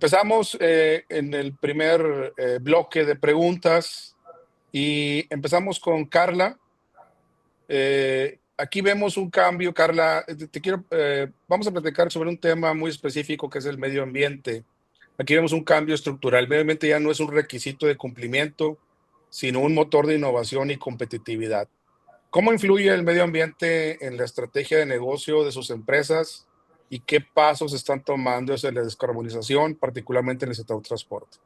Empezamos en el primer bloque de preguntas y empezamos con Carla. Aquí vemos un cambio, Carla. Vamos a platicar sobre un tema muy específico que es el medio ambiente. Aquí vemos un cambio estructural. El medio ambiente ya no es un requisito de cumplimiento, sino un motor de innovación y competitividad. ¿Cómo influye el medio ambiente en la estrategia de negocio de sus empresas y qué pasos están tomando hacia la descarbonización, particularmente en el sector transporte?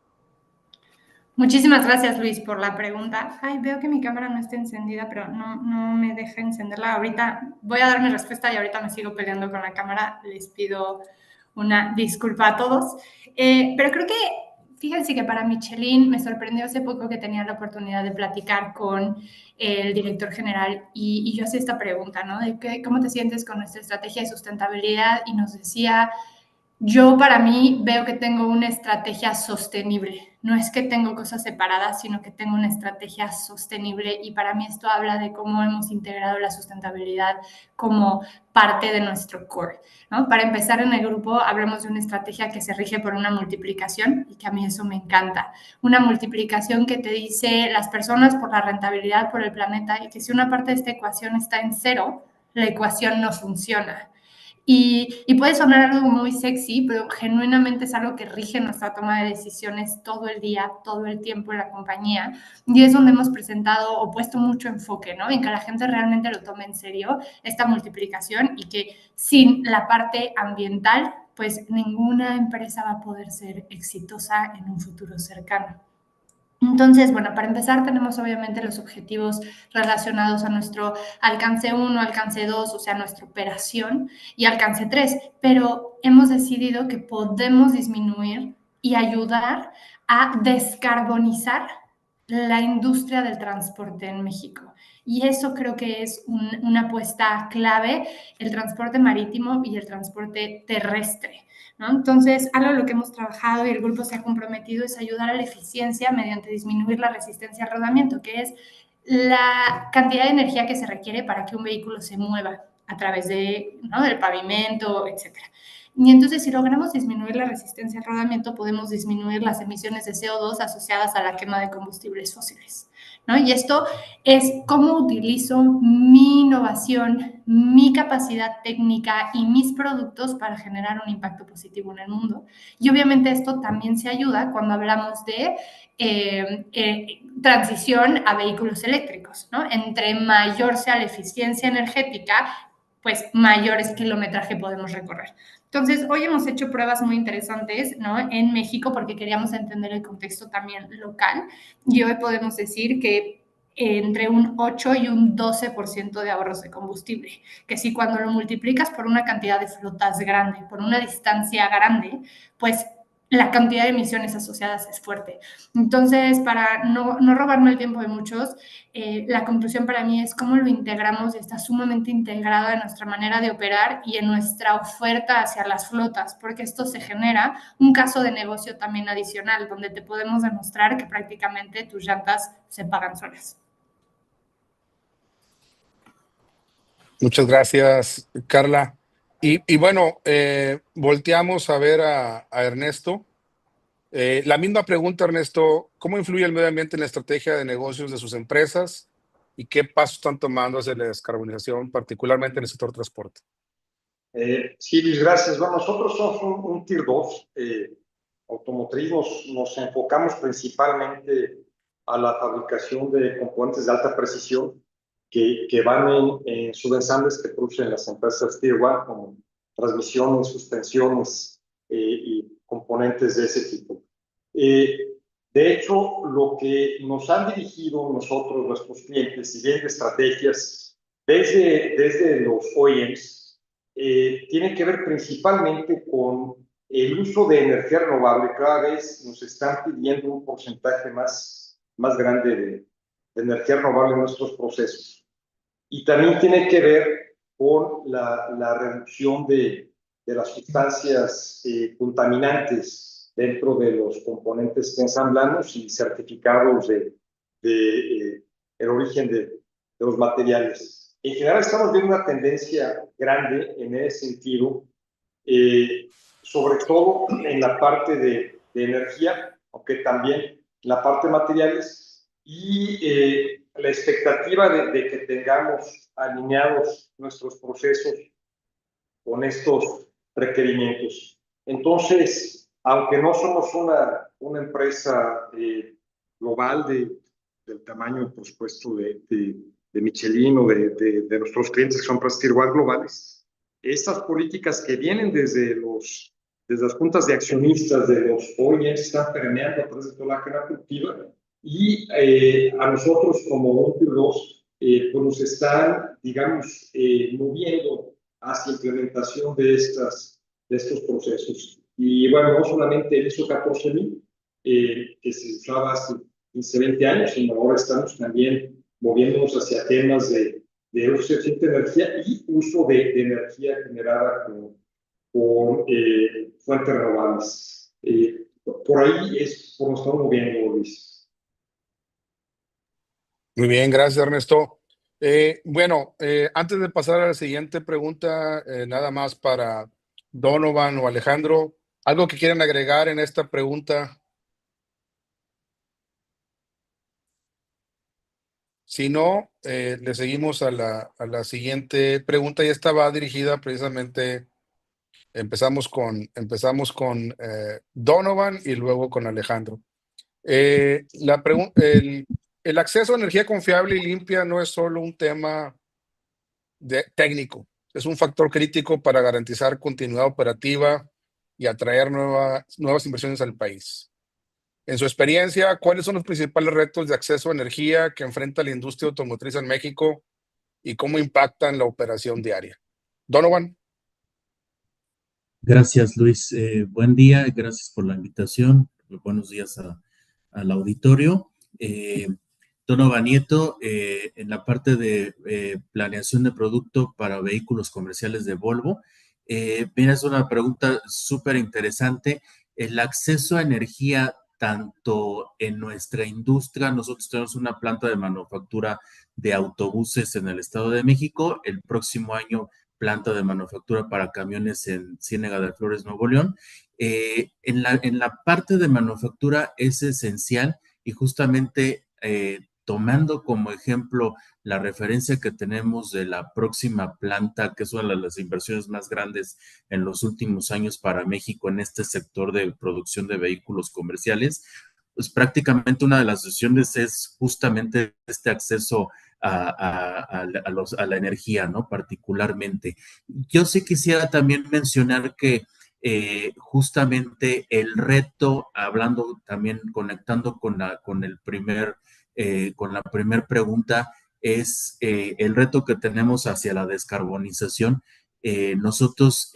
Muchísimas gracias, Luis, por la pregunta. Ay, veo que mi cámara no está encendida, pero no me deja encenderla. Ahorita voy a dar mi respuesta y ahorita me sigo peleando con la cámara. Les pido una disculpa a todos. Pero creo que, fíjense que para Michelin me sorprendió hace poco que tenía la oportunidad de platicar con el director general y yo hacía esta pregunta, ¿no? ¿Cómo te sientes con nuestra estrategia de sustentabilidad? Y nos decía, yo para mí veo que tengo una estrategia sostenible. No es que tengo cosas separadas, sino que tengo una estrategia sostenible y para mí esto habla de cómo hemos integrado la sustentabilidad como parte de nuestro core, ¿no? Para empezar, en el grupo hablamos de una estrategia que se rige por una multiplicación y que a mí eso me encanta. Una multiplicación que te dice las personas por la rentabilidad, por el planeta, y que si una parte de esta ecuación está en cero, la ecuación no funciona. Y puede sonar algo muy sexy, pero genuinamente es algo que rige nuestra toma de decisiones todo el día, todo el tiempo en la compañía. Y es donde hemos presentado o puesto mucho enfoque, ¿no? En que la gente realmente lo tome en serio, esta multiplicación, y que sin la parte ambiental, pues ninguna empresa va a poder ser exitosa en un futuro cercano. Entonces, bueno, para empezar tenemos obviamente los objetivos relacionados a nuestro alcance 1, alcance 2, o sea, nuestra operación, y alcance 3, pero hemos decidido que podemos disminuir y ayudar a descarbonizar la industria del transporte en México. Y eso creo que es una apuesta clave, el transporte marítimo y el transporte terrestre, ¿no? Entonces, algo en lo que hemos trabajado y el grupo se ha comprometido es ayudar a la eficiencia mediante disminuir la resistencia al rodamiento, que es la cantidad de energía que se requiere para que un vehículo se mueva a través de, ¿no?, del pavimento, etcétera. Y entonces, si logramos disminuir la resistencia al rodamiento, podemos disminuir las emisiones de CO2 asociadas a la quema de combustibles fósiles, ¿no? Y esto es cómo utilizo mi innovación, mi capacidad técnica y mis productos para generar un impacto positivo en el mundo. Y obviamente esto también se ayuda cuando hablamos de transición a vehículos eléctricos, ¿no? Entre mayor sea la eficiencia energética, pues mayores kilometraje podemos recorrer. Entonces, hoy hemos hecho pruebas muy interesantes, ¿no?, en México porque queríamos entender el contexto también local, y hoy podemos decir que entre un 8 y un 12% de ahorros de combustible, que si cuando lo multiplicas por una cantidad de flotas grande, por una distancia grande, pues la cantidad de emisiones asociadas es fuerte. Entonces, para no robarme el tiempo de muchos, la conclusión para mí es cómo lo integramos y está sumamente integrado en nuestra manera de operar y en nuestra oferta hacia las flotas, porque esto se genera un caso de negocio también adicional, donde te podemos demostrar que prácticamente tus llantas se pagan solas. Muchas gracias, Carla. Y bueno, volteamos a ver a Ernesto. La misma pregunta, Ernesto, ¿cómo influye el medio ambiente en la estrategia de negocios de sus empresas y qué pasos están tomando hacia la descarbonización, particularmente en el sector transporte? Sí, Luis, gracias. Bueno, nosotros somos un Tier 2 automotriz. Nos enfocamos principalmente a la fabricación de componentes de alta precisión que van en subensambles que producen las empresas Tier 1, como transmisiones, suspensiones y componentes de ese tipo. De hecho, lo que nos han dirigido nosotros, nuestros clientes, y bien de estrategias desde los OEMs, tiene que ver principalmente con el uso de energía renovable. Cada vez nos están pidiendo un porcentaje más grande de energía renovable en nuestros procesos. Y también tiene que ver con la reducción de las sustancias contaminantes dentro de los componentes que ensamblamos y certificados el origen de los materiales. En general estamos viendo una tendencia grande en ese sentido, sobre todo en la parte de energía, aunque también en la parte de materiales, y la expectativa de que tengamos alineados nuestros procesos con estos requerimientos. Entonces, aunque no somos una empresa global del tamaño, por supuesto, de Michelin o de nuestros clientes que son empresas tier one globales, estas políticas que vienen desde las juntas de accionistas de los OEMs están permeando a través de toda la cadena productiva y a nosotros como un tier 2 pues nos están, digamos, moviendo hacia implementación de estos procesos. Y bueno, no solamente el ISO 14000, que se usaba hace 15, 20 años, sino ahora estamos también moviéndonos hacia temas de uso eficiente de energía y uso de energía generada con fuentes renovables. Por ahí es por lo que estamos moviendo, Luis. Muy bien, gracias, Ernesto. Bueno, antes de pasar a la siguiente pregunta, nada más para Donovan o Alejandro, ¿algo que quieran agregar en esta pregunta? Si no, le seguimos a la siguiente pregunta y esta va dirigida precisamente, empezamos con Donovan y luego con Alejandro. El acceso a energía confiable y limpia no es solo un tema técnico, es un factor crítico para garantizar continuidad operativa y atraer nuevas inversiones al país. En su experiencia, ¿cuáles son los principales retos de acceso a energía que enfrenta la industria automotriz en México y cómo impactan la operación diaria? Donovan. Gracias, Luis. Buen día, gracias por la invitación. Buenos días al auditorio. Donovan Nieto, en la parte de planeación de producto para vehículos comerciales de Volvo. Mira, es una pregunta súper interesante. El acceso a energía, tanto en nuestra industria, nosotros tenemos una planta de manufactura de autobuses en el Estado de México. El próximo año planta de manufactura para camiones en Ciénega de Flores, Nuevo León. En la parte de manufactura es esencial y justamente tomando como ejemplo la referencia que tenemos de la próxima planta, que es una de las inversiones más grandes en los últimos años para México en este sector de producción de vehículos comerciales, pues prácticamente una de las decisiones es justamente este acceso a la energía, ¿no? Particularmente. Yo sí quisiera también mencionar que justamente el reto, hablando también, conectando con la primer pregunta, es el reto que tenemos hacia la descarbonización. Nosotros,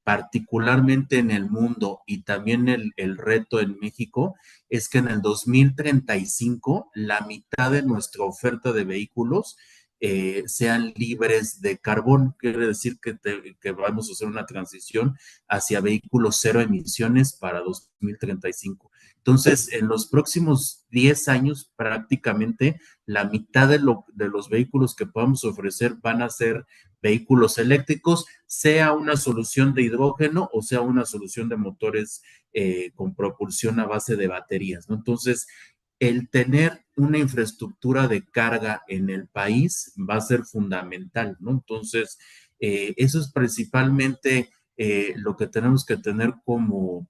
particularmente en el mundo y también el reto en México, es que en el 2035 la mitad de nuestra oferta de vehículos sean libres de carbón. Quiere decir que vamos a hacer una transición hacia vehículos cero emisiones para 2035. Entonces, en los próximos 10 años, prácticamente la mitad de los vehículos que podamos ofrecer van a ser vehículos eléctricos, sea una solución de hidrógeno o sea una solución de motores con propulsión a base de baterías, ¿no? Entonces, el tener una infraestructura de carga en el país va a ser fundamental, ¿no? Entonces, eso es principalmente lo que tenemos que tener como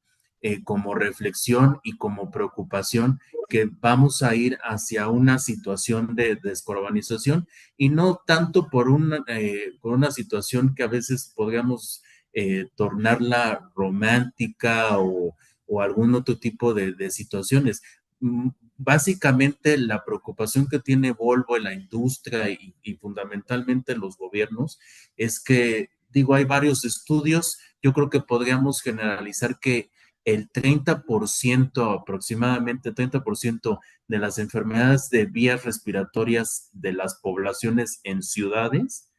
reflexión y como preocupación, que vamos a ir hacia una situación de descarbonización y no tanto por una situación que a veces podríamos tornarla romántica o algún otro tipo de situaciones. Básicamente la preocupación que tiene Volvo en la industria y fundamentalmente los gobiernos es que, digo, hay varios estudios, yo creo que podríamos generalizar que el 30%, aproximadamente 30% de las enfermedades de vías respiratorias de las poblaciones en ciudades,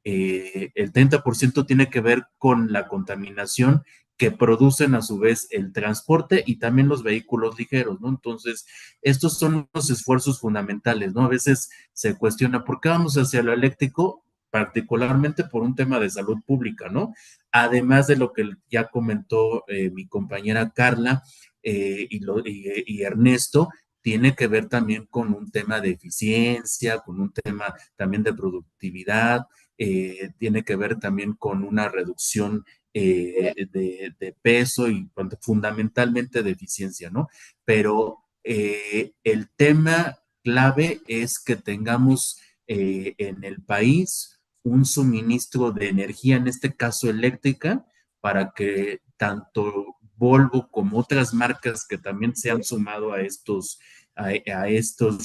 el 30% tiene que ver con la contaminación que producen a su vez el transporte y también los vehículos ligeros, ¿no? Entonces, estos son los esfuerzos fundamentales, ¿no? A veces se cuestiona, ¿por qué vamos hacia lo eléctrico? particularmente por un tema de salud pública, ¿no? Además de lo que ya comentó mi compañera Carla y Ernesto, tiene que ver también con un tema de eficiencia, con un tema también de productividad, tiene que ver también con una reducción de peso y fundamentalmente de eficiencia, ¿no? Pero el tema clave es que tengamos en el país un suministro de energía, en este caso eléctrica, para que tanto Volvo como otras marcas que también se han sumado a estos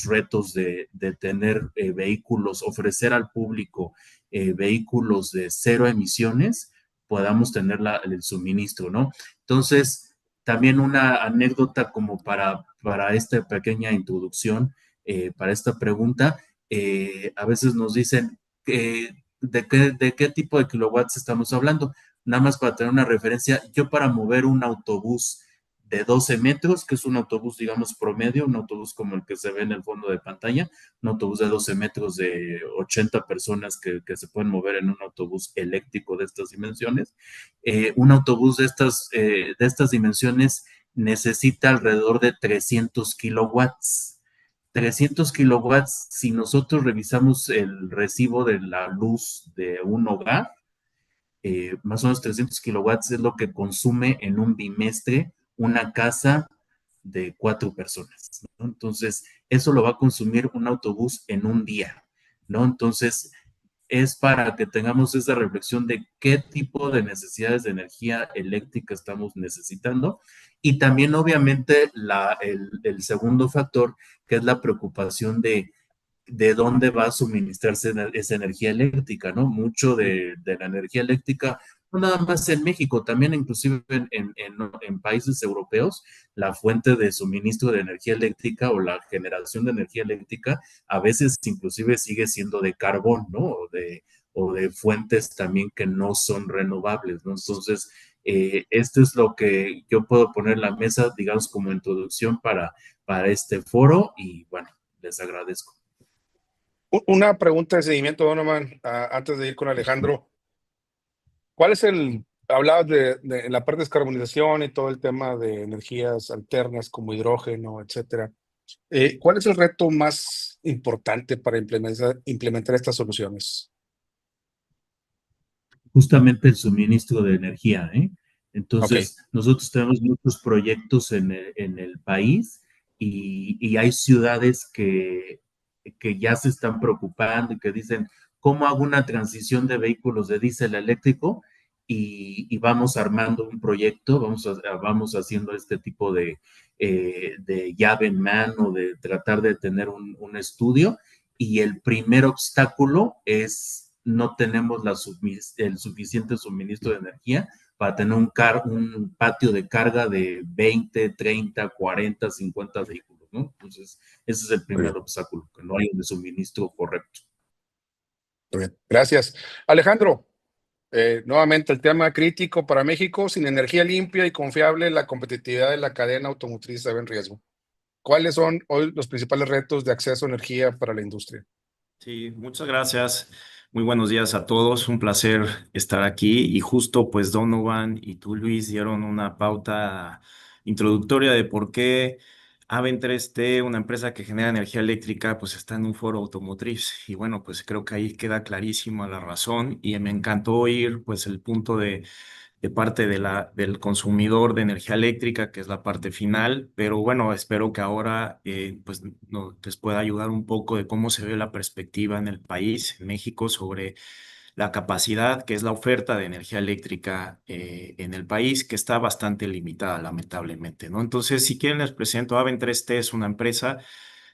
retos de tener vehículos, ofrecer al público vehículos de cero emisiones, podamos tener el suministro, ¿no? Entonces, también una anécdota como para esta pequeña introducción, para esta pregunta, a veces nos dicen de qué tipo de kilowatts estamos hablando. Nada más para tener una referencia, yo para mover un autobús de 12 metros, que es un autobús, digamos, promedio, un autobús como el que se ve en el fondo de pantalla, un autobús de 12 metros de 80 personas que se pueden mover en un autobús eléctrico de estas dimensiones. Un autobús de estas dimensiones necesita alrededor de 300 kilowatts. 300 kilowatts, si nosotros revisamos el recibo de la luz de un hogar, más o menos 300 kilowatts es lo que consume en un bimestre una casa de 4 personas, ¿no? Entonces, eso lo va a consumir un autobús en un día, ¿no? Entonces, es para que tengamos esa reflexión de qué tipo de necesidades de energía eléctrica estamos necesitando y también obviamente el segundo factor, que es la preocupación de dónde va a suministrarse esa energía eléctrica, ¿no? Mucho de la energía eléctrica, no nada más en México, también inclusive en países europeos, la fuente de suministro de energía eléctrica o la generación de energía eléctrica a veces inclusive sigue siendo de carbón, ¿no? O de fuentes también que no son renovables, ¿no? Entonces, esto es lo que yo puedo poner en la mesa, digamos, como introducción para este foro y bueno, les agradezco. Una pregunta de seguimiento, Donovan, antes de ir con Alejandro. ¿Cuál es hablabas de la parte de descarbonización y todo el tema de energías alternas como hidrógeno, etcétera? ¿Cuál es el reto más importante para implementar estas soluciones? Justamente el suministro de energía, ¿eh? Ok. Entonces, nosotros tenemos muchos proyectos en el país y hay ciudades que ya se están preocupando y que dicen, ¿cómo hago una transición de vehículos de diésel a eléctrico? Y vamos armando un proyecto, vamos haciendo este tipo de llave en mano, de tratar de tener un estudio. Y el primer obstáculo es no tenemos el suficiente suministro de energía para tener un patio de carga de 20, 30, 40, 50 vehículos, ¿no? Entonces, ese es el Muy primer bien, obstáculo, que no hay un suministro correcto. muy bien. Gracias. Alejandro, nuevamente el tema crítico para México: sin energía limpia y confiable, la competitividad de la cadena automotriz se ve en riesgo. ¿Cuáles son hoy los principales retos de acceso a energía para la industria? Sí, muchas gracias. Muy buenos días a todos. Un placer estar aquí. Y justo pues Donovan y tú, Luis, dieron una pauta introductoria de por qué Aven 3T, una empresa que genera energía eléctrica, pues está en un foro automotriz. Y bueno, pues creo que ahí queda clarísima la razón. Y me encantó oír pues el punto de parte del consumidor de energía eléctrica, que es la parte final, pero bueno, espero que ahora pues les pueda ayudar un poco de cómo se ve la perspectiva en el país, en México, sobre la capacidad, que es la oferta de energía eléctrica en el país, que está bastante limitada, lamentablemente, ¿no? Entonces, si quieren, les presento Aven 3T, es una empresa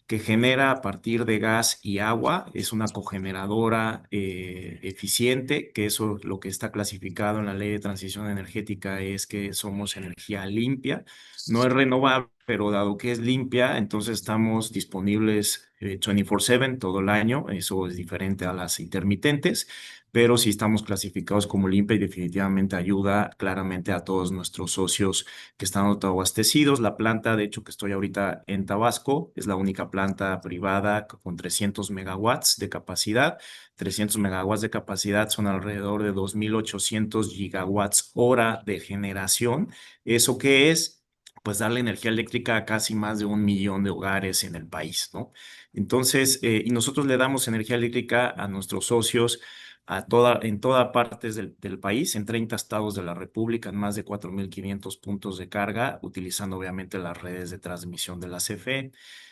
que genera a partir de gas y agua. Es una cogeneradora eficiente, que eso lo que está clasificado en la Ley de Transición Energética es que somos energía limpia, no es renovable, pero dado que es limpia, entonces estamos disponibles 24/7 todo el año. Eso es diferente a las intermitentes, pero sí estamos clasificados como limpia y definitivamente ayuda claramente a todos nuestros socios que están autoabastecidos. La planta, de hecho, que estoy ahorita en Tabasco, es la única planta privada con 300 megawatts de capacidad. 300 megawatts de capacidad son alrededor de 2.800 gigawatts hora de generación. ¿Eso qué es? Pues darle energía eléctrica a casi más de 1 millón de hogares en el país, ¿no? Entonces, y nosotros le damos energía eléctrica a nuestros socios en todas partes del país, en 30 estados de la República, en más de 4.500 puntos de carga, utilizando obviamente las redes de transmisión de la CFE.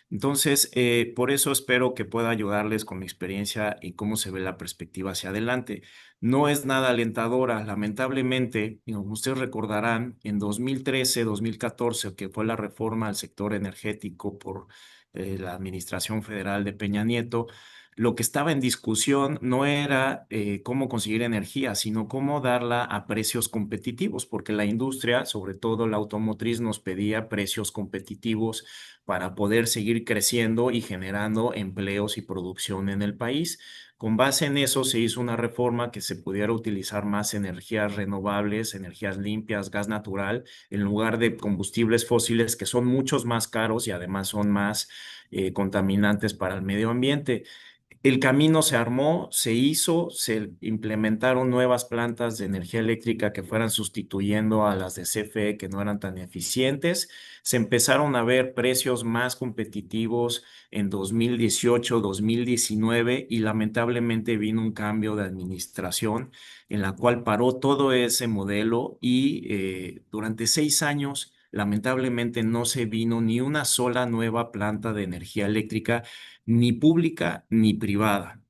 Entonces, por eso espero que pueda ayudarles con mi experiencia y cómo se ve la perspectiva hacia adelante. No es nada alentadora, lamentablemente, y como ustedes recordarán, en 2013, 2014, que fue la reforma al sector energético por la Administración Federal de Peña Nieto, lo que estaba en discusión no era cómo conseguir energía, sino cómo darla a precios competitivos, porque la industria, sobre todo la automotriz, nos pedía precios competitivos para poder seguir creciendo y generando empleos y producción en el país. Con base en eso se hizo una reforma que se pudiera utilizar más energías renovables, energías limpias, gas natural, en lugar de combustibles fósiles que son muchos más caros y además son más contaminantes para el medio ambiente. El camino se armó, se hizo, se implementaron nuevas plantas de energía eléctrica que fueran sustituyendo a las de CFE que no eran tan eficientes. Se empezaron a ver precios más competitivos en 2018, 2019 y lamentablemente vino un cambio de administración en la cual paró todo ese modelo y durante 6 años lamentablemente no se vino ni una sola nueva planta de energía eléctrica ni pública ni privada.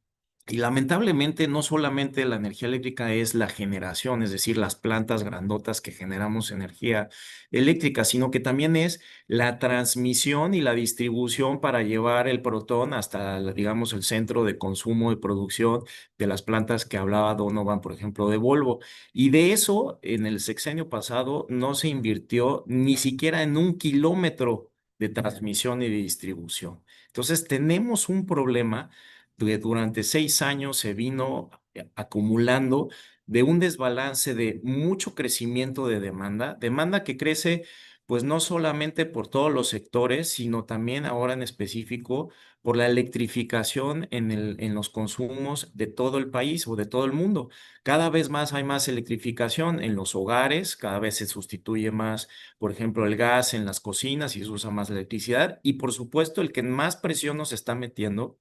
Y lamentablemente no solamente la energía eléctrica es la generación, es decir, las plantas grandotas que generamos energía eléctrica, sino que también es la transmisión y la distribución para llevar el protón hasta, digamos, el centro de consumo y producción de las plantas que hablaba Donovan, por ejemplo, de Volvo. Y de eso, en el sexenio pasado, no se invirtió ni siquiera en 1 kilómetro de transmisión y de distribución. Entonces, tenemos un problema que durante 6 años se vino acumulando de un desbalance de mucho crecimiento de demanda que crece pues no solamente por todos los sectores, sino también ahora en específico por la electrificación en los consumos de todo el país o de todo el mundo. Cada vez más hay más electrificación en los hogares, cada vez se sustituye más, por ejemplo, el gas en las cocinas y se usa más electricidad. Y por supuesto, el que más presión nos está metiendo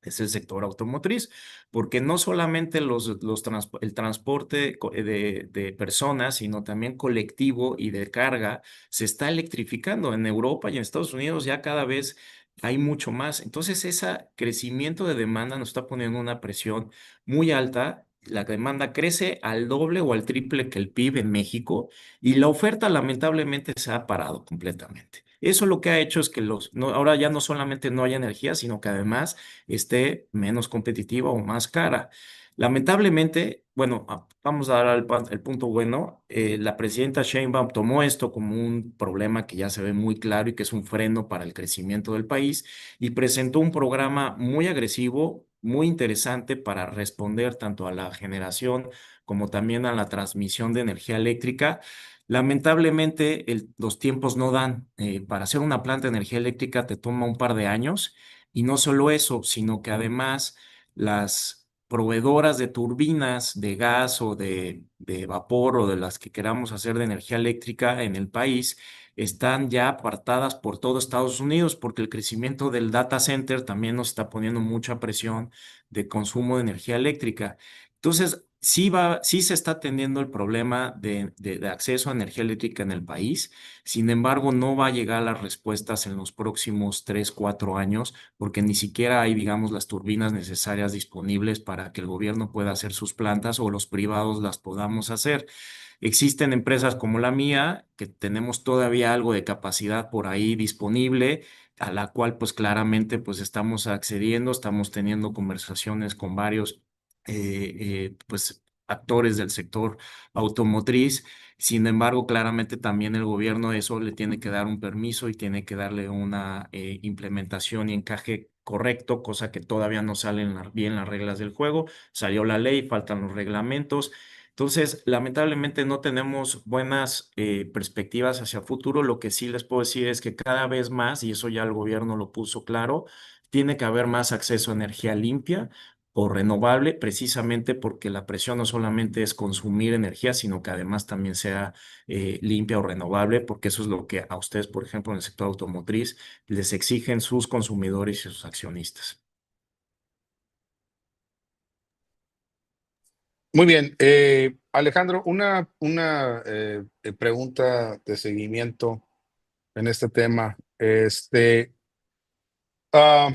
es el sector automotriz, porque no solamente el transporte de personas, sino también colectivo y de carga se está electrificando. En Europa y en Estados Unidos ya cada vez hay mucho más. Entonces, ese crecimiento de demanda nos está poniendo una presión muy alta. La demanda crece al doble o al triple que el PIB en México y la oferta lamentablemente se ha parado completamente. Eso lo que ha hecho es que ahora ya no solamente no hay energía, sino que además esté menos competitiva o más cara. Lamentablemente, bueno, vamos a dar el punto bueno. La presidenta Sheinbaum tomó esto como un problema que ya se ve muy claro y que es un freno para el crecimiento del país y presentó un programa muy agresivo, muy interesante para responder tanto a la generación como también a la transmisión de energía eléctrica. Lamentablemente, los tiempos no dan. Para hacer una planta de energía eléctrica te toma un par de años y no solo eso, sino que además las proveedoras de turbinas de gas o de vapor o de las que queramos hacer de energía eléctrica en el país están ya apartadas por todo Estados Unidos porque el crecimiento del data center también nos está poniendo mucha presión de consumo de energía eléctrica. Entonces, sí se está atendiendo el problema de acceso a energía eléctrica en el país. Sin embargo, no va a llegar a las respuestas en los próximos 3, 4 años porque ni siquiera hay, digamos, las turbinas necesarias disponibles para que el gobierno pueda hacer sus plantas o los privados las podamos hacer. Existen empresas como la mía que tenemos todavía algo de capacidad por ahí disponible, a la cual pues claramente pues estamos accediendo, estamos teniendo conversaciones con varios pues actores del sector automotriz. Sin embargo, claramente también el gobierno eso le tiene que dar un permiso y tiene que darle una implementación y encaje correcto, cosa que todavía no salen bien las reglas del juego. Salió la ley, faltan los reglamentos. Entonces, lamentablemente no tenemos buenas perspectivas hacia el futuro. Lo que sí les puedo decir es que cada vez más, y eso ya el gobierno lo puso claro, tiene que haber más acceso a energía limpia o renovable, precisamente porque la presión no solamente es consumir energía, sino que además también sea limpia o renovable, porque eso es lo que a ustedes, por ejemplo, en el sector automotriz, les exigen sus consumidores y sus accionistas. Muy bien. Alejandro, una pregunta de seguimiento en este tema. Ah,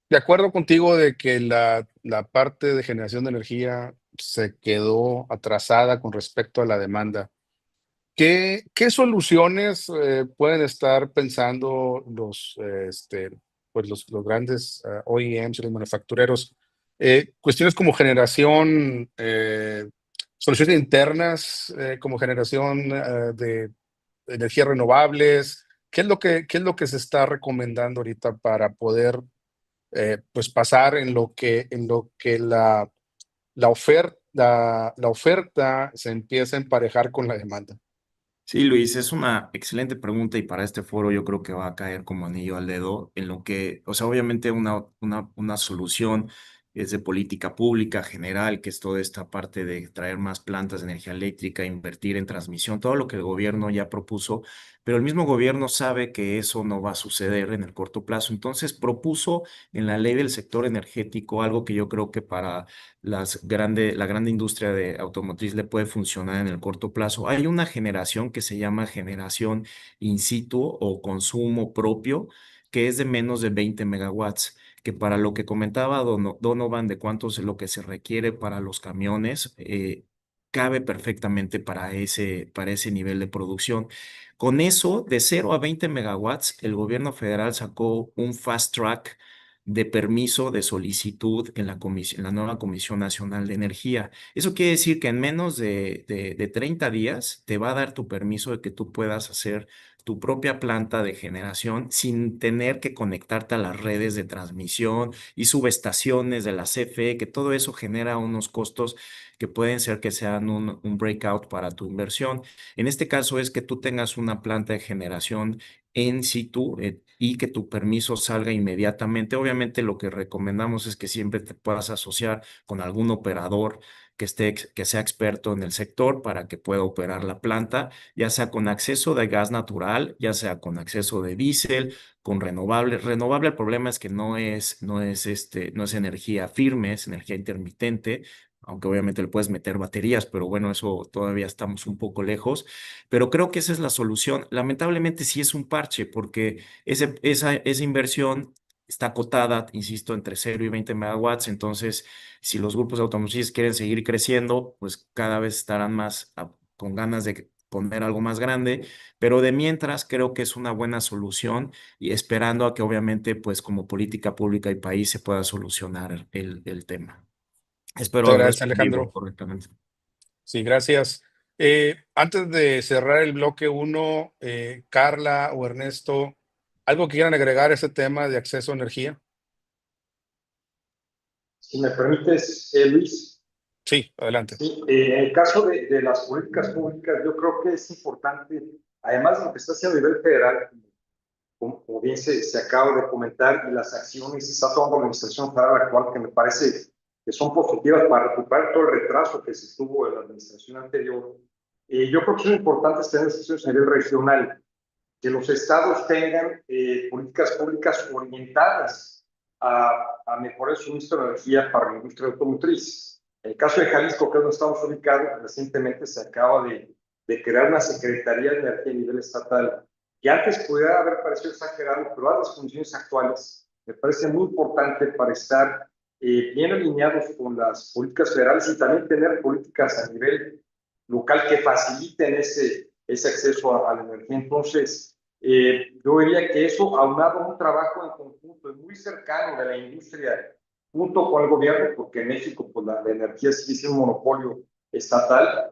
de acuerdo contigo de que la parte de generación de energía se quedó atrasada con respecto a la demanda. ¿Qué soluciones pueden estar pensando los grandes OEMs y los manufactureros? Cuestiones como generación, soluciones internas, como generación de energías renovables. ¿Qué es lo que se está recomendando ahorita para poder pues pasar en lo que la oferta se empieza a emparejar con la demanda? Sí, Luis, es una excelente pregunta y para este foro yo creo que va a caer como anillo al dedo en lo que, o sea, obviamente una solución es de política pública general, que es toda esta parte de traer más plantas de energía eléctrica, invertir en transmisión, todo lo que el gobierno ya propuso, pero el mismo gobierno sabe que eso no va a suceder en el corto plazo. Entonces propuso en la ley del sector energético algo que yo creo que para la grande industria de automotriz le puede funcionar en el corto plazo. Hay una generación que se llama generación in situ o consumo propio, que es de menos de 20 megawatts, que para lo que comentaba Donovan de cuánto es lo que se requiere para los camiones, cabe perfectamente para ese nivel de producción. Con eso, de 0 a 20 megawatts, el gobierno federal sacó un fast track de permiso de solicitud en en la nueva Comisión Nacional de Energía. Eso quiere decir que en menos de 30 días te va a dar tu permiso de que tú puedas hacer tu propia planta de generación sin tener que conectarte a las redes de transmisión y subestaciones de la CFE, que todo eso genera unos costos que pueden ser que sean un breakout para tu inversión. En este caso es que tú tengas una planta de generación en situ y que tu permiso salga inmediatamente. Obviamente lo que recomendamos es que siempre te puedas asociar con algún operador que sea experto en el sector para que pueda operar la planta, ya sea con acceso de gas natural, ya sea con acceso de diésel, con renovable. Renovable, el problema es que no es energía firme, es energía intermitente. Aunque obviamente le puedes meter baterías, pero bueno, eso todavía estamos un poco lejos. Pero creo que esa es la solución. Lamentablemente sí es un parche, porque esa inversión está acotada, insisto, entre 0 y 20 megawatts. Entonces, si los grupos automotrices quieren seguir creciendo, pues cada vez estarán más con ganas de poner algo más grande. Pero de mientras, creo que es una buena solución y esperando a que obviamente, pues como política pública y país se pueda solucionar el tema. Espero Muchas haber gracias, respondido Alejandro. correctamente. Sí, gracias. Antes de cerrar el bloque uno, Carla o Ernesto, ¿algo que quieran agregar a este tema de acceso a energía? Si me permites, Luis. Sí, adelante. Sí, en el caso de las políticas públicas, yo creo que es importante, además de lo que está haciendo a nivel federal, como bien se acaba de comentar, y las acciones que está tomando la administración federal actual, que me parece que son positivas para recuperar todo el retraso que se tuvo en la administración anterior. Yo creo que son importantes tener acciones a nivel regional, que los estados tengan políticas públicas orientadas a mejorar el suministro de energía para la industria automotriz. En el caso de Jalisco, que es donde estamos ubicados, recientemente se acaba de crear una Secretaría de Energía a nivel estatal, que antes pudiera haber parecido exagerado, pero a las condiciones actuales me parece muy importante para estar bien alineados con las políticas federales y también tener políticas a nivel local que faciliten ese acceso a la energía. Entonces, yo diría que eso, aunado a un trabajo en conjunto muy cercano de la industria junto con el gobierno, porque en México pues, la energía sigue siendo un monopolio estatal,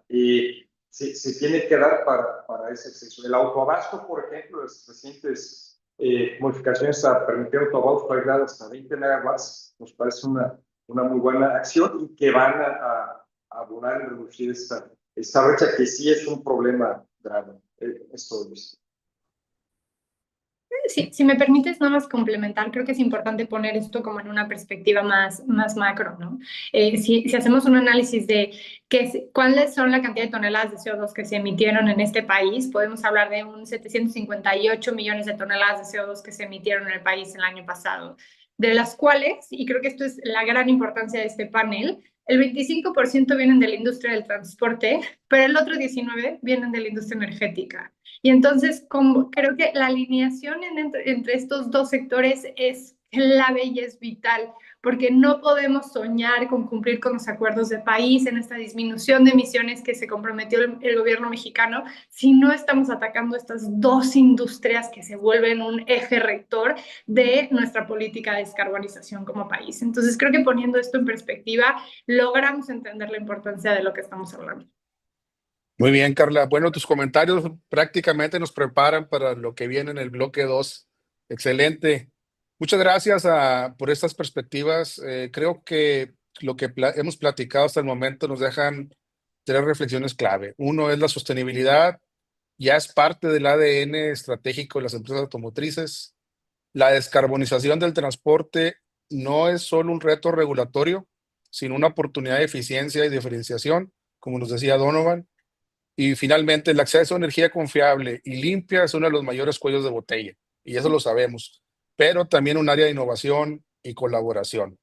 se tiene que dar para ese acceso. El autoabasto, por ejemplo, las recientes modificaciones a permitir autoabasto para llegar hasta 20 megawatts, nos parece una muy buena acción y que van a abonar y reducir esta brecha que sí es un problema grave. Esto, Luis. Sí, si me permites nada más complementar, creo que es importante poner esto como en una perspectiva más macro, ¿no? Si hacemos un análisis de cuáles son la cantidad de toneladas de CO2 que se emitieron en este país, podemos hablar de un 758 millones de toneladas de CO2 que se emitieron en el país el año pasado, de las cuales, y creo que esto es la gran importancia de este panel, el 25% vienen de la industria del transporte, pero el otro 19% vienen de la industria energética. Y entonces creo que la alineación entre estos dos sectores es clave y es vital, porque no podemos soñar con cumplir con los acuerdos de país en esta disminución de emisiones que se comprometió el gobierno mexicano si no estamos atacando estas dos industrias que se vuelven un eje rector de nuestra política de descarbonización como país. Entonces creo que poniendo esto en perspectiva, logramos entender la importancia de lo que estamos hablando. Muy bien, Carla. Bueno, tus comentarios prácticamente nos preparan para lo que viene en el bloque 2. Excelente. Muchas gracias por estas perspectivas. Creo que lo que hemos platicado hasta el momento nos dejan 3 reflexiones clave. Uno es la sostenibilidad, ya es parte del ADN estratégico de las empresas automotrices. La descarbonización del transporte no es solo un reto regulatorio, sino una oportunidad de eficiencia y diferenciación, como nos decía Donovan. Y finalmente, el acceso a energía confiable y limpia es uno de los mayores cuellos de botella, y eso lo sabemos, pero también un área de innovación y colaboración.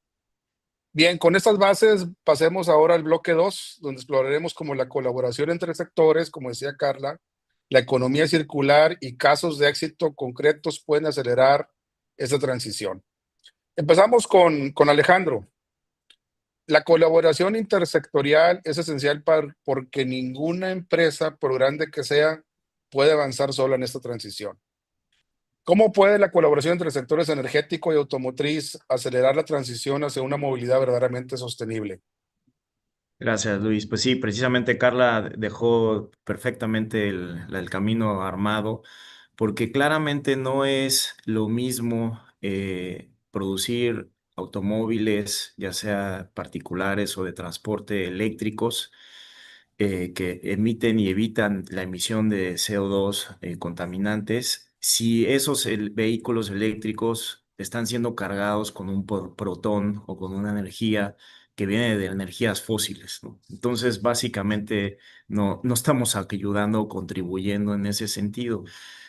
Bien, con estas bases pasemos ahora al bloque 2, donde exploraremos cómo la colaboración entre sectores, como decía Carla, la economía circular y casos de éxito concretos pueden acelerar esa transición. Empezamos con Alejandro. La colaboración intersectorial es esencial porque ninguna empresa, por grande que sea, puede avanzar sola en esta transición. ¿Cómo puede la colaboración entre sectores energético y automotriz acelerar la transición hacia una movilidad verdaderamente sostenible? Gracias, Luis. Pues sí, precisamente Carla dejó perfectamente el camino armado, porque claramente no es lo mismo producir automóviles, ya sea particulares o de transporte eléctricos, que emiten y evitan la emisión de CO2 contaminantes, si esos vehículos eléctricos están siendo cargados con un protón o con una energía que viene de energías fósiles, ¿no? Entonces, básicamente, no estamos ayudando o contribuyendo en ese sentido.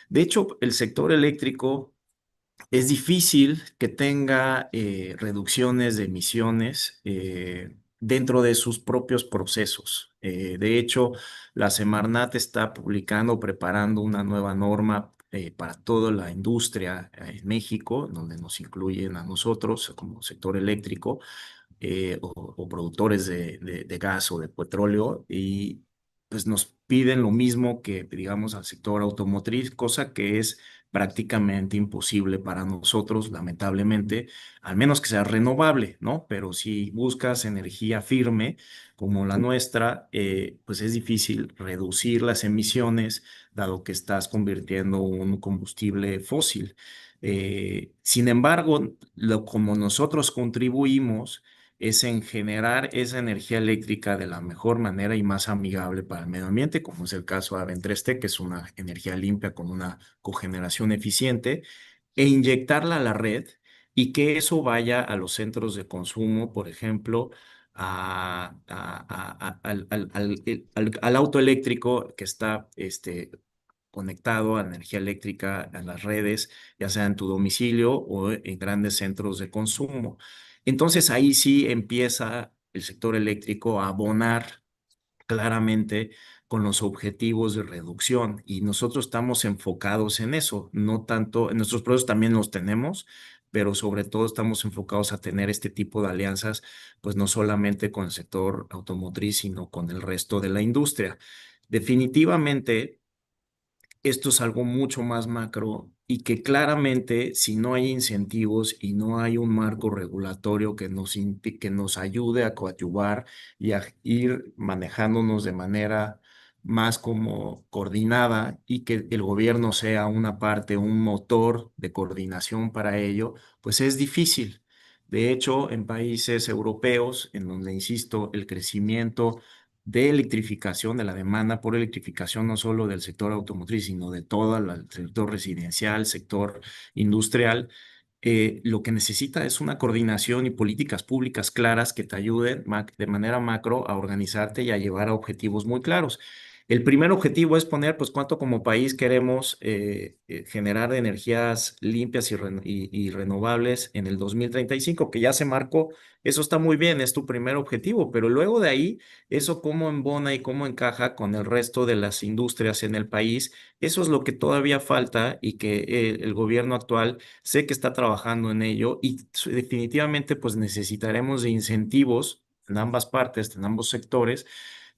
De hecho, el sector eléctrico es difícil que tenga reducciones de emisiones dentro de sus propios procesos. De hecho, la Semarnat está publicando, preparando una nueva norma para toda la industria en México, donde nos incluyen a nosotros como sector eléctrico o productores de gas o de petróleo, y pues nos piden lo mismo que, digamos, al sector automotriz, cosa que es prácticamente imposible para nosotros, lamentablemente, al menos que sea renovable, ¿no? Pero si buscas energía firme como la nuestra, pues es difícil reducir las emisiones, dado que estás convirtiendo un combustible fósil. Sin embargo, como nosotros contribuimos es en generar esa energía eléctrica de la mejor manera y más amigable para el medio ambiente, como es el caso de Aven3T, que es una energía limpia con una cogeneración eficiente, e inyectarla a la red y que eso vaya a los centros de consumo, por ejemplo, al auto eléctrico que está conectado a energía eléctrica, a las redes, ya sea en tu domicilio o en grandes centros de consumo. Entonces ahí sí empieza el sector eléctrico a abonar claramente con los objetivos de reducción, y nosotros estamos enfocados en eso, no tanto, en nuestros proyectos también los tenemos, pero sobre todo estamos enfocados a tener este tipo de alianzas, pues no solamente con el sector automotriz, sino con el resto de la industria. Definitivamente, esto es algo mucho más macro y que claramente si no hay incentivos y no hay un marco regulatorio que nos ayude a coadyuvar y a ir manejándonos de manera más como coordinada y que el gobierno sea una parte, un motor de coordinación para ello, pues es difícil. De hecho, en países europeos, en donde, insisto, el crecimiento de electrificación, de la demanda por electrificación, no solo del sector automotriz, sino de todo el sector residencial, sector industrial, lo que necesita es una coordinación y políticas públicas claras que te ayuden de manera macro a organizarte y a llevar a objetivos muy claros. El primer objetivo es poner, pues, cuánto como país queremos generar de energías limpias y renovables en el 2035, que ya se marcó. Eso está muy bien, es tu primer objetivo, pero luego de ahí, eso cómo embona y cómo encaja con el resto de las industrias en el país, eso es lo que todavía falta y que el gobierno actual sé que está trabajando en ello y definitivamente pues necesitaremos de incentivos en ambas partes, en ambos sectores,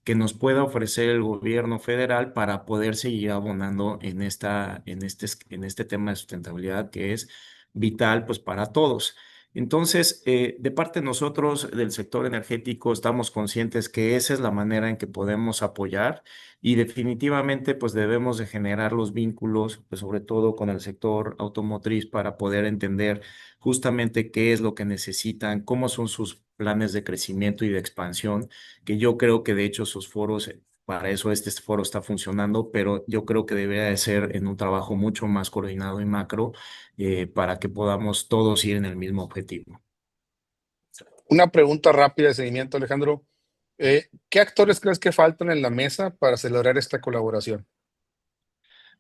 que nos pueda ofrecer el gobierno federal para poder seguir abonando en este tema de sustentabilidad que es vital pues para todos. Entonces, de parte de nosotros del sector energético, estamos conscientes que esa es la manera en que podemos apoyar y definitivamente pues debemos de generar los vínculos, pues sobre todo con el sector automotriz para poder entender justamente qué es lo que necesitan, cómo son sus planes de crecimiento y de expansión, que yo creo que de hecho sus foros, para eso este foro está funcionando, pero yo creo que debería de ser en un trabajo mucho más coordinado y macro para que podamos todos ir en el mismo objetivo. Una pregunta rápida de seguimiento, Alejandro. ¿Qué actores crees que faltan en la mesa para celebrar esta colaboración?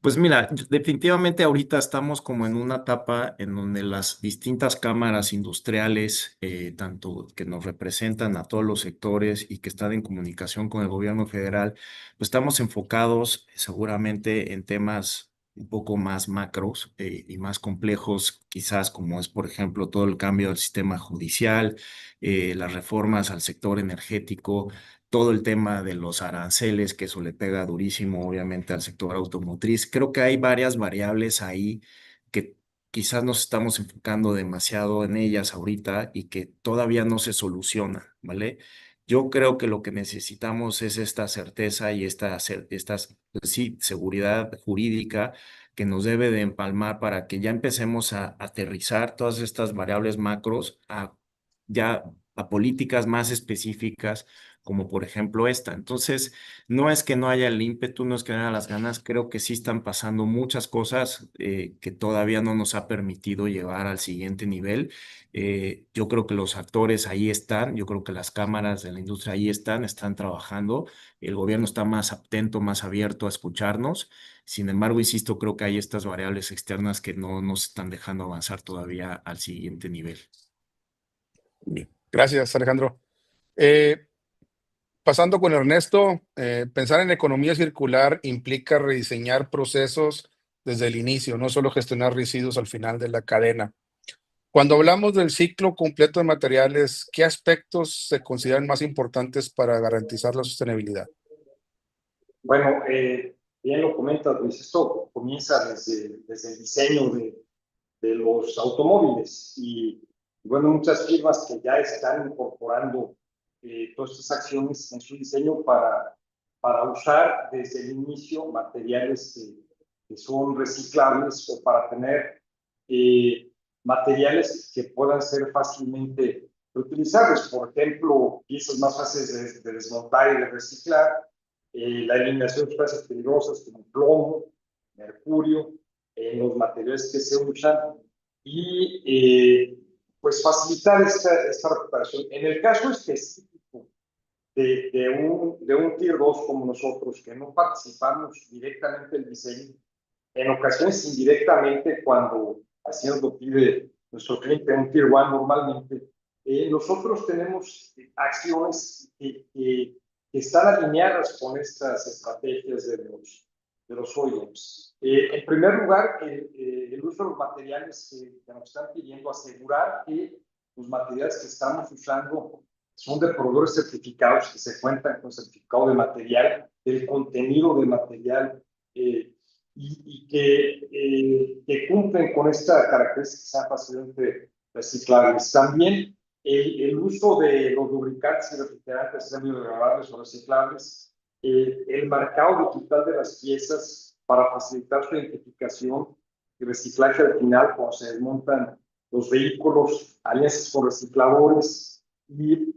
Pues mira, definitivamente ahorita estamos como en una etapa en donde las distintas cámaras industriales, tanto que nos representan a todos los sectores y que están en comunicación con el gobierno federal, pues estamos enfocados seguramente en temas un poco más macros y más complejos, quizás como es, por ejemplo, todo el cambio del sistema judicial, las reformas al sector energético, todo el tema de los aranceles, que eso le pega durísimo, obviamente, al sector automotriz. Creo que hay varias variables ahí que quizás nos estamos enfocando demasiado en ellas ahorita y que todavía no se solucionan, ¿vale? Yo creo que lo que necesitamos es esta certeza y sí, seguridad jurídica que nos debe de empalmar para que ya empecemos a aterrizar todas estas variables macros ya a políticas más específicas como por ejemplo esta. Entonces, no es que no haya el ímpetu, no es que no haya las ganas, creo que sí están pasando muchas cosas que todavía no nos ha permitido llevar al siguiente nivel. Yo creo que los actores ahí están, yo creo que las cámaras de la industria ahí están trabajando, el gobierno está más atento, más abierto a escucharnos. Sin embargo, insisto, creo que hay estas variables externas que no nos están dejando avanzar todavía al siguiente nivel. Bien. Gracias, Alejandro. Pasando con Ernesto, pensar en economía circular implica rediseñar procesos desde el inicio, no solo gestionar residuos al final de la cadena. Cuando hablamos del ciclo completo de materiales, ¿qué aspectos se consideran más importantes para garantizar la sostenibilidad? Bueno, bien lo comentas, Luis, esto comienza desde el diseño de los automóviles y bueno, muchas firmas que ya están incorporando todas estas acciones en su diseño para usar desde el inicio materiales que son reciclables o para tener materiales que puedan ser fácilmente reutilizables. Por ejemplo, piezas más fáciles de desmontar y de reciclar, la eliminación de sustancias peligrosas como plomo, mercurio, los materiales que se usan y pues facilitar esta recuperación. En el caso específico de un Tier 2 como nosotros, que no participamos directamente en el diseño, en ocasiones indirectamente cuando así nos lo pide nuestro cliente, un Tier 1 normalmente, nosotros tenemos acciones que están alineadas con estas estrategias de los OEMs. En primer lugar, el uso de los materiales que nos están pidiendo, asegurar que los materiales que estamos usando son de proveedores certificados, que se cuentan con certificado de material, del contenido de material, y que cumplen con esta característica que sean fácilmente reciclables. También el uso de los lubricantes y refrigerantes sean biodegradables o reciclables, el marcado digital de las piezas para facilitar su identificación y reciclaje al final cuando se desmontan los vehículos, alianzas con recicladores y,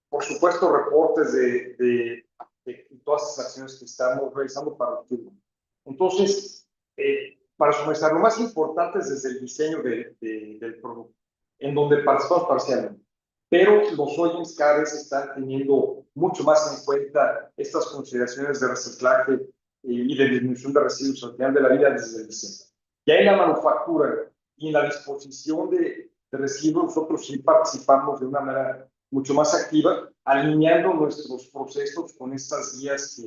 por supuesto, reportes de todas esas acciones que estamos realizando para el futuro. Entonces, para suministrar, lo más importante es desde el diseño del producto, en donde participamos parcialmente. Pero los OEMs cada vez están teniendo mucho más en cuenta estas consideraciones de reciclaje y de disminución de residuos al final de la vida desde el diseño. Ya en la manufactura y en la disposición de residuos, nosotros sí participamos de una manera mucho más activa, alineando nuestros procesos con estas guías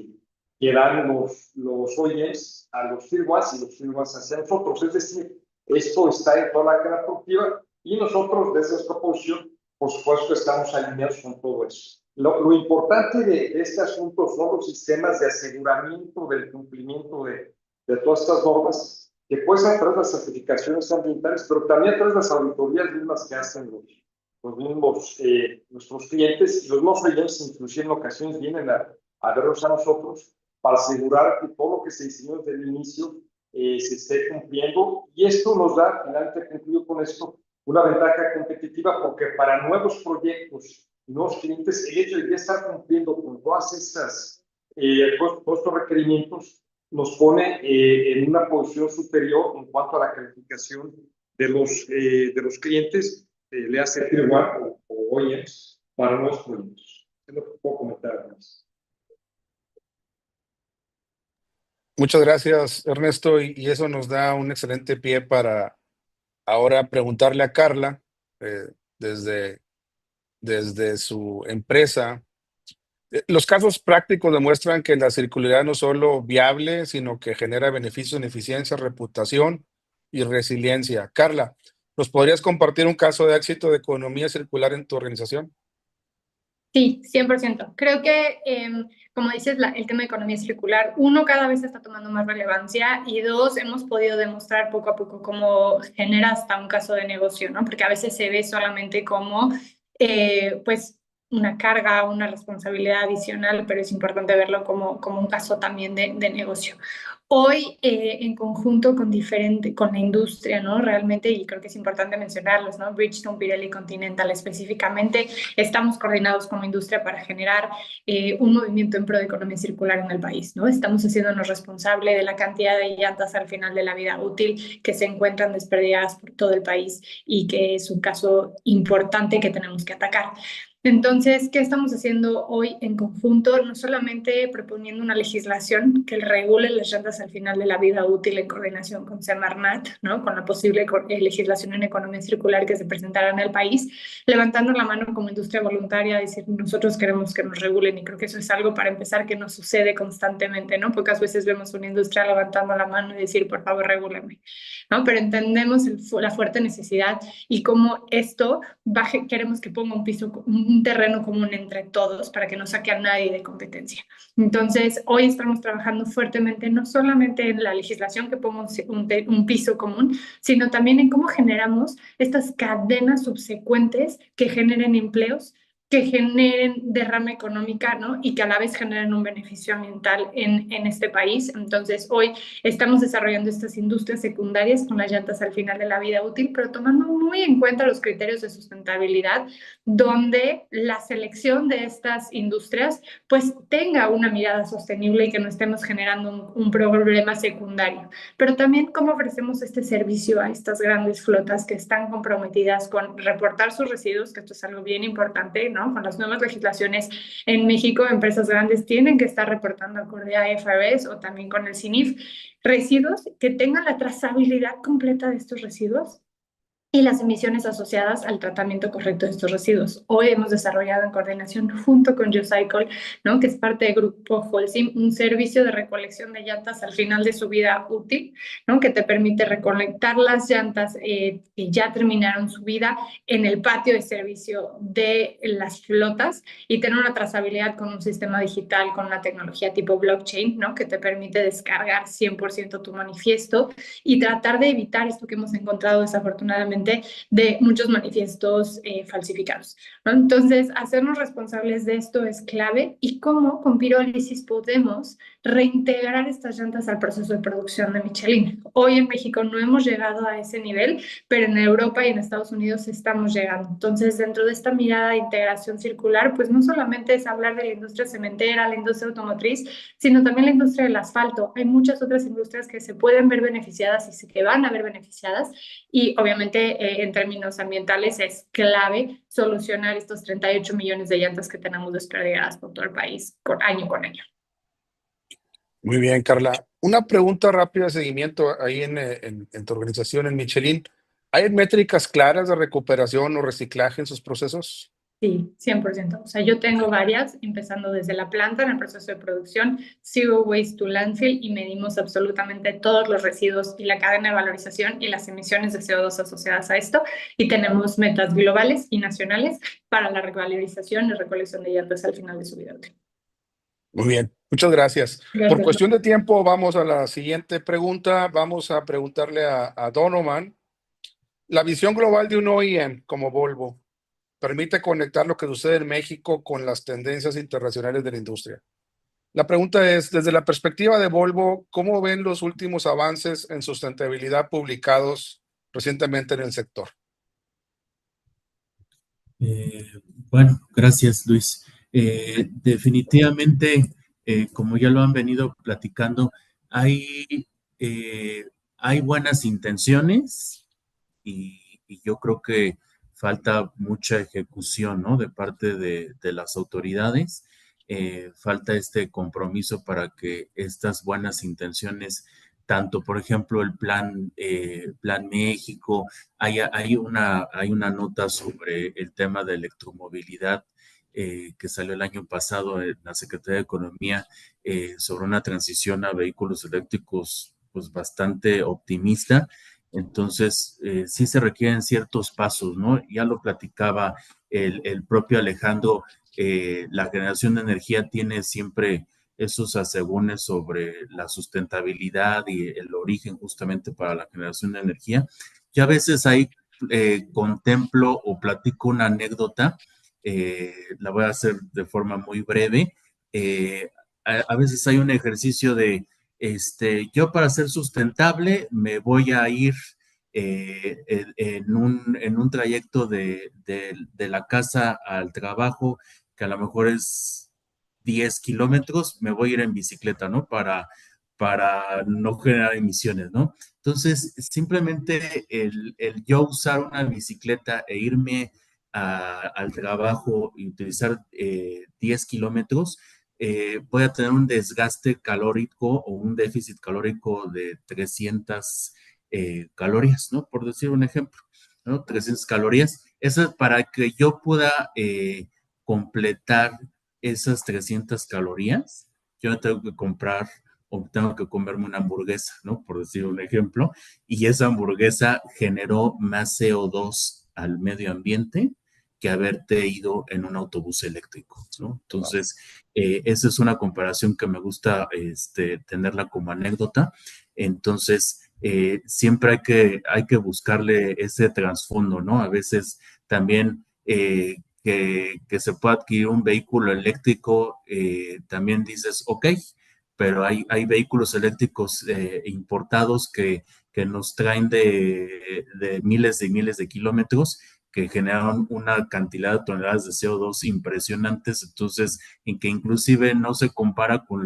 que dan los OEMs a los Tier 1 y los Tier 1 hacia nosotros. Es decir, esto está en toda la cadena productiva y nosotros desde nuestra posición, por supuesto, estamos alineados con todo eso. Lo importante de este asunto son los sistemas de aseguramiento del cumplimiento de todas estas normas, que pueden ser a través de las certificaciones ambientales, pero también a través de las auditorías mismas que hacen los mismos nuestros clientes, y los no clientes inclusive en ocasiones vienen a verlos a nosotros para asegurar que todo lo que se diseñó desde el inicio se esté cumpliendo, y esto nos da, finalmente concluyo con esto, una ventaja competitiva, porque para nuevos proyectos, nuevos clientes, el hecho de ya estar cumpliendo con todas estas todos estos requerimientos nos pone en una posición superior en cuanto a la calificación de los clientes, le hace Tier 1 o OEMs para nuevos proyectos. Es lo que puedo comentar más. Muchas gracias, Ernesto, y eso nos da un excelente pie para ahora preguntarle a Carla, desde su empresa. Los casos prácticos demuestran que la circularidad no es solo viable, sino que genera beneficios en eficiencia, reputación y resiliencia. Carla, ¿nos podrías compartir un caso de éxito de economía circular en tu organización? Sí, 100%. Creo que, como dices, el tema de economía circular, uno, cada vez está tomando más relevancia, y dos, hemos podido demostrar poco a poco cómo genera hasta un caso de negocio, ¿no? Porque a veces se ve solamente como, pues, una carga, una responsabilidad adicional, pero es importante verlo como un caso también de negocio. Hoy, en conjunto con la industria, ¿no? Realmente, y creo que es importante mencionarlos, ¿no? Bridgestone, Pirelli, Continental específicamente, estamos coordinados como industria para generar un movimiento en pro de economía circular en el país, ¿no? Estamos haciéndonos responsable de la cantidad de llantas al final de la vida útil que se encuentran desperdigadas por todo el país, y que es un caso importante que tenemos que atacar. Entonces, ¿qué estamos haciendo hoy en conjunto? No solamente proponiendo una legislación que regule las llantas al final de la vida útil en coordinación con Semarnat, ¿no? Con la posible legislación en economía circular que se presentará en el país, levantando la mano como industria voluntaria, decir, nosotros queremos que nos regulen, y creo que eso es algo, para empezar, que nos sucede constantemente, ¿no? Pocas veces vemos una industria levantando la mano y decir, por favor, regúlenme, ¿no? Pero entendemos la fuerte necesidad y cómo esto queremos que ponga un terreno común entre todos para que no saque a nadie de competencia. Entonces, hoy estamos trabajando fuertemente no solamente en la legislación que ponga un piso común, sino también en cómo generamos estas cadenas subsecuentes que generen empleos, que generen derrama económica, ¿no? Y que a la vez generen un beneficio ambiental en este país. Entonces, hoy estamos desarrollando estas industrias secundarias con las llantas al final de la vida útil, pero tomando muy en cuenta los criterios de sustentabilidad, donde la selección de estas industrias pues tenga una mirada sostenible y que no estemos generando un problema secundario. Pero también cómo ofrecemos este servicio a estas grandes flotas que están comprometidas con reportar sus residuos, que esto es algo bien importante, ¿no? Con las nuevas legislaciones en México, empresas grandes tienen que estar reportando acorde a FRS o también con el CINIF, residuos que tengan la trazabilidad completa de estos residuos y las emisiones asociadas al tratamiento correcto de estos residuos. Hoy hemos desarrollado en coordinación junto con GeoCycle, ¿no?, que es parte del grupo Holcim, un servicio de recolección de llantas al final de su vida útil, ¿no?, que te permite recolectar las llantas que ya terminaron su vida en el patio de servicio de las flotas y tener una trazabilidad con un sistema digital, con una tecnología tipo blockchain, ¿no?, que te permite descargar 100% tu manifiesto y tratar de evitar esto que hemos encontrado desafortunadamente de muchos manifiestos falsificados, ¿no? Entonces, hacernos responsables de esto es clave, y cómo con pirólisis podemos reintegrar estas llantas al proceso de producción de Michelin. Hoy en México no hemos llegado a ese nivel, pero en Europa y en Estados Unidos estamos llegando. Entonces, dentro de esta mirada de integración circular, pues no solamente es hablar de la industria cementera, la industria automotriz, sino también la industria del asfalto. Hay muchas otras industrias que se pueden ver beneficiadas y que van a ver beneficiadas, y obviamente en términos ambientales es clave solucionar estos 38 millones de llantas que tenemos desperdigadas por todo el país año con año. Muy bien, Carla. Una pregunta rápida de seguimiento ahí en tu organización, en Michelin. ¿Hay métricas claras de recuperación o reciclaje en sus procesos? Sí, 100%. O sea, yo tengo varias, empezando desde la planta en el proceso de producción, Zero Waste to Landfill, y medimos absolutamente todos los residuos y la cadena de valorización y las emisiones de CO2 asociadas a esto. Y tenemos metas globales y nacionales para la revalorización y recolección de llantas al final de su vida útil. Muy bien, muchas gracias. Por Gracias. cuestión de tiempo, vamos a la siguiente pregunta. Vamos a preguntarle a Donovan. La visión global de un OEM como Volvo permite conectar lo que sucede en México con las tendencias internacionales de la industria. La pregunta es, desde la perspectiva de Volvo, ¿cómo ven los últimos avances en sustentabilidad publicados recientemente en el sector? Bueno, gracias, Luis. Definitivamente, como ya lo han venido platicando, hay, hay buenas intenciones y yo creo que falta mucha ejecución, ¿no?, de parte de las autoridades. Falta este compromiso para que estas buenas intenciones, tanto por ejemplo el Plan México, hay una nota sobre el tema de electromovilidad que salió el año pasado en la Secretaría de Economía sobre una transición a vehículos eléctricos pues bastante optimista. Entonces, sí se requieren ciertos pasos, ¿no? Ya lo platicaba el propio Alejandro, la generación de energía tiene siempre esos asegúnes sobre la sustentabilidad y el origen justamente para la generación de energía. Y a veces ahí contemplo o platico una anécdota, la voy a hacer de forma muy breve. A veces hay un ejercicio de yo para ser sustentable me voy a ir en un trayecto de la casa al trabajo, que a lo mejor es 10 kilómetros, me voy a ir en bicicleta, ¿no? Para no generar emisiones, ¿no? Entonces, simplemente el yo usar una bicicleta e irme al trabajo y utilizar 10 kilómetros, voy a tener un desgaste calórico o un déficit calórico de 300 calorías, ¿no? Por decir un ejemplo, ¿no? 300 calorías. Eso es para que yo pueda completar esas 300 calorías. Yo no tengo que comprar o tengo que comerme una hamburguesa, ¿no? Por decir un ejemplo. Y esa hamburguesa generó más CO2 al medio ambiente que haberte ido en un autobús eléctrico, ¿no? Entonces, esa es una comparación que me gusta tenerla como anécdota. Entonces, siempre hay que buscarle ese trasfondo, ¿no? A veces también que se pueda adquirir un vehículo eléctrico, también dices, ok, pero hay vehículos eléctricos importados que nos traen de miles y miles de kilómetros que generan una cantidad de toneladas de CO2 impresionantes, entonces, en que inclusive no se compara con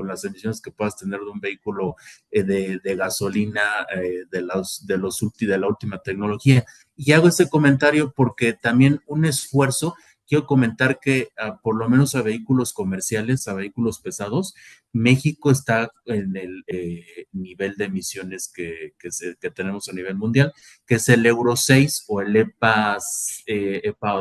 las emisiones que puedas tener de un vehículo de gasolina de la última tecnología. Y hago ese comentario porque también un esfuerzo, quiero comentar que por lo menos a vehículos comerciales, a vehículos pesados, México está en el nivel de emisiones que tenemos a nivel mundial, que es el Euro 6 o el EPA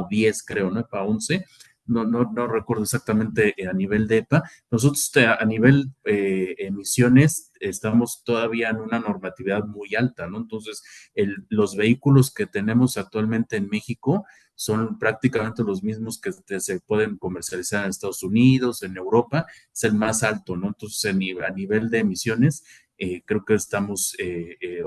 10, creo, ¿no? EPA 11. No recuerdo exactamente a nivel de EPA. Nosotros a nivel emisiones estamos todavía en una normatividad muy alta, ¿no? Entonces, los vehículos que tenemos actualmente en México son prácticamente los mismos que se pueden comercializar en Estados Unidos, en Europa, es el más alto, ¿no? Entonces, a nivel de emisiones, creo que estamos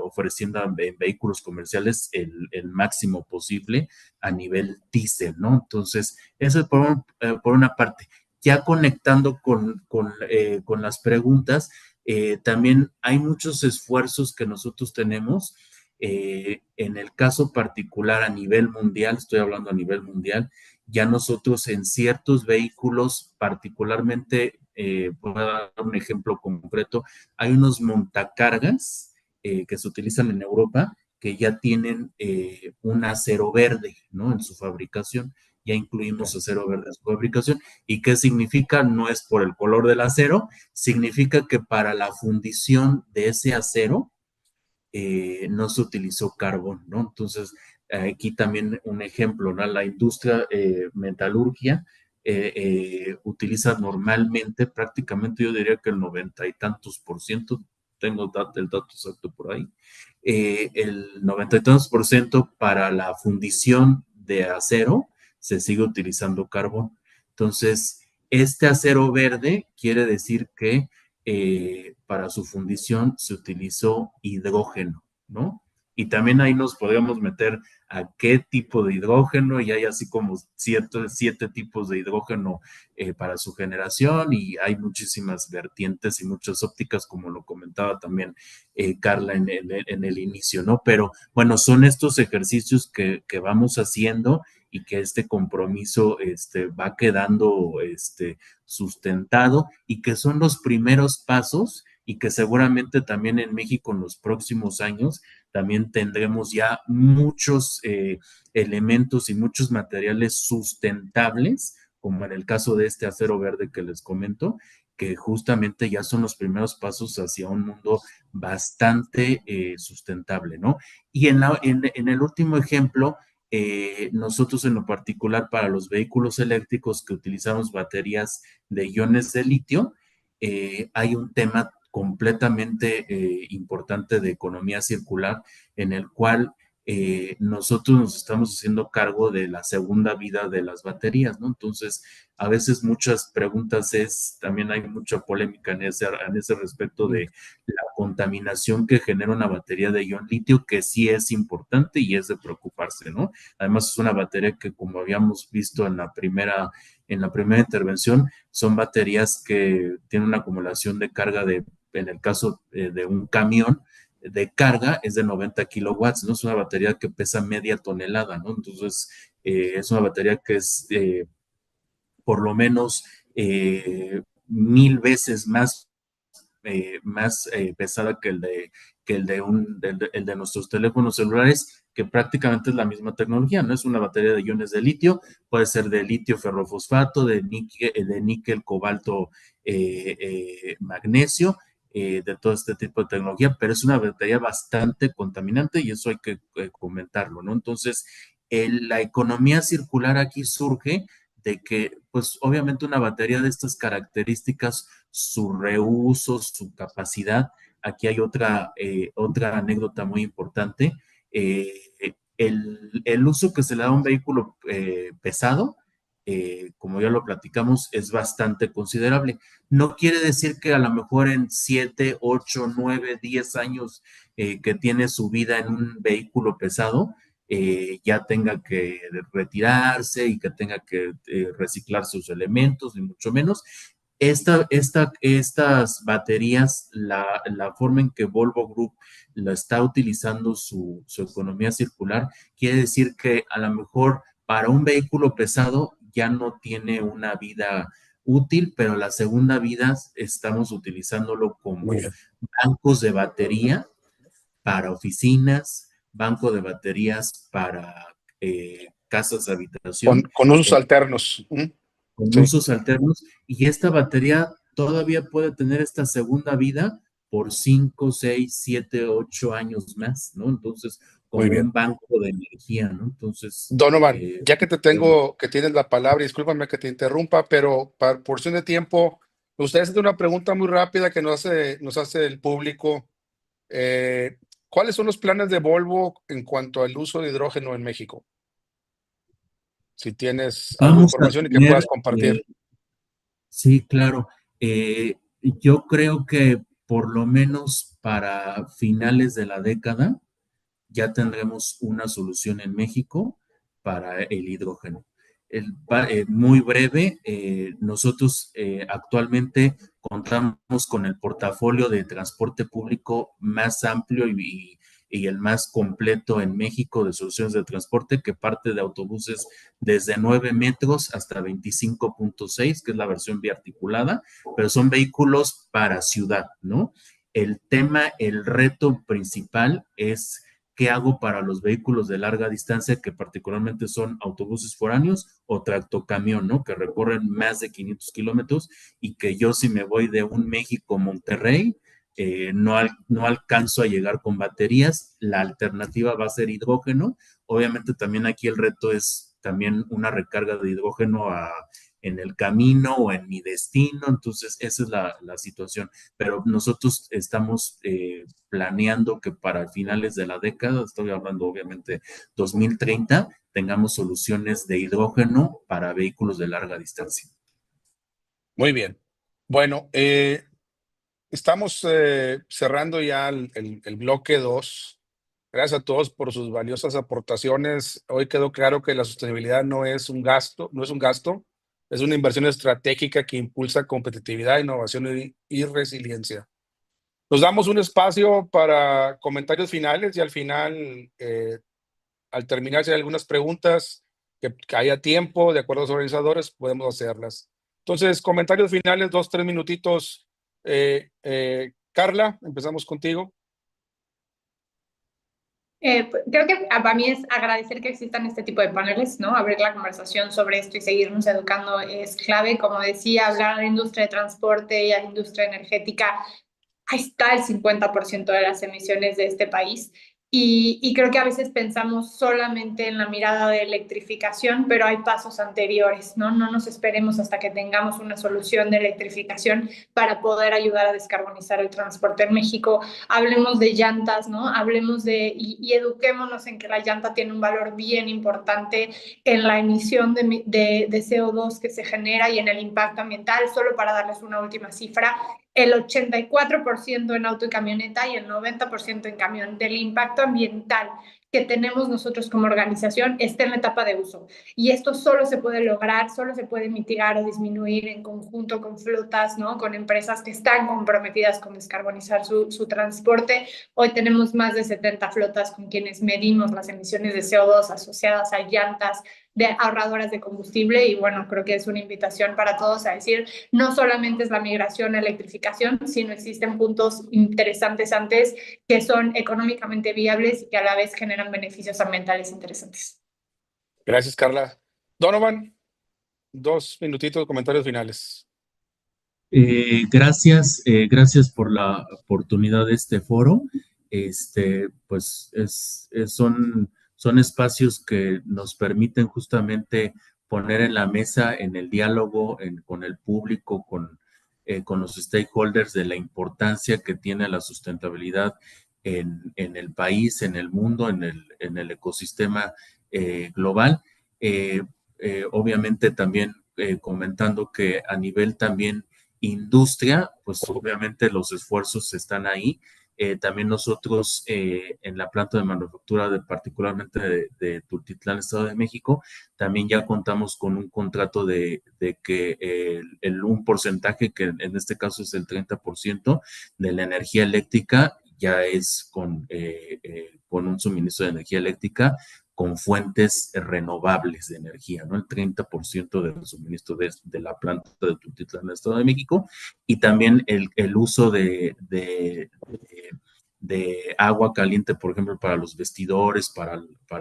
ofreciendo en vehículos comerciales el máximo posible a nivel diésel, ¿no? Entonces, eso es por una parte. Ya conectando con las preguntas, también hay muchos esfuerzos que nosotros tenemos. En el caso particular a nivel mundial, estoy hablando a nivel mundial, ya nosotros en ciertos vehículos, particularmente, voy a dar un ejemplo concreto, hay unos montacargas que se utilizan en Europa que ya tienen un acero verde, ¿no? En su fabricación, ya incluimos acero verde en su fabricación. ¿Y qué significa? No es por el color del acero, significa que para la fundición de ese acero, no se utilizó carbón, ¿no? Entonces, aquí también un ejemplo, ¿no? La industria metalurgia utiliza normalmente, prácticamente yo diría que el 90 y tantos por ciento, tengo el dato exacto por ahí, el 90 y tantos por ciento para la fundición de acero se sigue utilizando carbón. Entonces, este acero verde quiere decir que para su fundición se utilizó hidrógeno, ¿no? Y también ahí nos podríamos meter a qué tipo de hidrógeno, y hay así como siete tipos de hidrógeno para su generación, y hay muchísimas vertientes y muchas ópticas, como lo comentaba también Carla en el inicio, ¿no? Pero bueno, son estos ejercicios que vamos haciendo y que este compromiso va quedando sustentado y que son los primeros pasos y que seguramente también en México en los próximos años también tendremos ya muchos elementos y muchos materiales sustentables, como en el caso de este acero verde que les comento, que justamente ya son los primeros pasos hacia un mundo bastante sustentable, ¿no? Y en el último ejemplo, nosotros en lo particular para los vehículos eléctricos que utilizamos baterías de iones de litio, hay un tema completamente importante de economía circular en el cual nosotros nos estamos haciendo cargo de la segunda vida de las baterías, ¿no? Entonces, a veces muchas preguntas también hay mucha polémica en ese respecto de la contaminación que genera una batería de ion litio, que sí es importante y es de preocuparse, ¿no? Además, es una batería que, como habíamos visto en la primera intervención, son baterías que tienen una acumulación de carga en el caso de un camión de carga, es de 90 kilowatts, ¿no? Es una batería que pesa media tonelada, ¿no? Entonces, es una batería que es por lo menos 1000 veces más pesada que el de nuestros teléfonos celulares, que prácticamente es la misma tecnología, ¿no? Es una batería de iones de litio, puede ser de litio ferrofosfato, de níquel, cobalto, magnesio, de todo este tipo de tecnología, pero es una batería bastante contaminante y eso hay que comentarlo, ¿no? Entonces, la economía circular aquí surge de que, pues obviamente una batería de estas características, su reuso, su capacidad, aquí hay otra anécdota muy importante, eh, el uso que se le da a un vehículo pesado, como ya lo platicamos, es bastante considerable. No quiere decir que a lo mejor en 7, 8, 9, 10 años que tiene su vida en un vehículo pesado, ya tenga que retirarse y que tenga que reciclar sus elementos, ni mucho menos. Estas baterías, la forma en que Volvo Group la está utilizando su economía circular, quiere decir que a lo mejor para un vehículo pesado ya no tiene una vida útil, pero la segunda vida estamos utilizándolo como bancos de batería para oficinas, banco de baterías para casas de habitación. Con usos alternos. Con Sí. usos alternos, y esta batería todavía puede tener esta segunda vida por 5, 6, 7, 8 años más, ¿no? Entonces, Muy como un bien. banco de energía, ¿no? Entonces, Donovan, ya que te tengo, que tienes la palabra, y discúlpame que te interrumpa, pero para porción de tiempo, me gustaría hacerte una pregunta muy rápida que nos hace el público. ¿Cuáles son los planes de Volvo en cuanto al uso de hidrógeno en México? Si tienes algo de vamos a información y que tener, puedas compartir. sí, claro, yo creo que por lo menos para finales de la década, ya tendremos una solución en México para el hidrógeno. Muy breve, nosotros actualmente contamos con el portafolio de transporte público más amplio y el más completo en México de soluciones de transporte, que parte de autobuses desde 9 metros hasta 25.6, que es la versión biarticulada, pero son vehículos para ciudad, ¿no? El tema, el reto principal es qué hago para los vehículos de larga distancia, que particularmente son autobuses foráneos o tractocamión, ¿no? Que recorren más de 500 kilómetros y que yo si me voy de un México a Monterrey, no alcanzo a llegar con baterías. La alternativa va a ser hidrógeno. Obviamente también aquí el reto es también una recarga de hidrógeno en el camino o en mi destino. Entonces, esa es la situación. Pero nosotros estamos planeando que para finales de la década, estoy hablando obviamente 2030, tengamos soluciones de hidrógeno para vehículos de larga distancia. Muy bien. Bueno, estamos cerrando ya el bloque 2. Gracias a todos por sus valiosas aportaciones. Hoy quedó claro que la sostenibilidad no es un gasto, es una inversión estratégica que impulsa competitividad, innovación y resiliencia. Nos damos un espacio para comentarios finales y al final, al terminar, si hay algunas preguntas que haya tiempo, de acuerdo a los organizadores, podemos hacerlas. Entonces, comentarios finales, 2, 3 minutitos. Carla, empezamos contigo. Creo que para mí es agradecer que existan este tipo de paneles, ¿no? Abrir la conversación sobre esto y seguirnos educando es clave. Como decía, hablar de la industria de transporte y a la industria energética, ahí está el 50% de las emisiones de este país. Y creo que a veces pensamos solamente en la mirada de electrificación, pero hay pasos anteriores, ¿no? No nos esperemos hasta que tengamos una solución de electrificación para poder ayudar a descarbonizar el transporte en México. Hablemos de llantas, ¿no? Hablemos y eduquémonos en que la llanta tiene un valor bien importante en la emisión de CO2 que se genera y en el impacto ambiental. Solo para darles una última cifra, el 84% en auto y camioneta y el 90% en camión del impacto ambiental que tenemos nosotros como organización está en la etapa de uso. Y esto solo se puede lograr, solo se puede mitigar o disminuir en conjunto con flotas, ¿no? Con empresas que están comprometidas con descarbonizar su transporte. Hoy tenemos más de 70 flotas con quienes medimos las emisiones de CO2 asociadas a llantas de ahorradoras de combustible y bueno, creo que es una invitación para todos a decir, no solamente es la migración a electrificación, sino existen puntos interesantes antes que son económicamente viables y que a la vez generan beneficios ambientales interesantes. Gracias, Carla. Donovan, 2 minutitos de comentarios finales. Gracias por la oportunidad de este foro. Pues son espacios que nos permiten justamente poner en la mesa, en el diálogo con el público, con los stakeholders, de la importancia que tiene la sustentabilidad en el país, en el mundo, en el ecosistema global. Obviamente también comentando que a nivel también industria, pues obviamente los esfuerzos están ahí. También nosotros en la planta de manufactura, particularmente de Tultitlán, Estado de México, también ya contamos con un contrato de que un porcentaje, que en este caso es el 30% de la energía eléctrica, ya es con un suministro de energía eléctrica con fuentes renovables de energía, ¿no? El 30% del suministro de la planta de Tultitlán, Estado de México, y también el uso de de agua caliente, por ejemplo, para los vestidores, para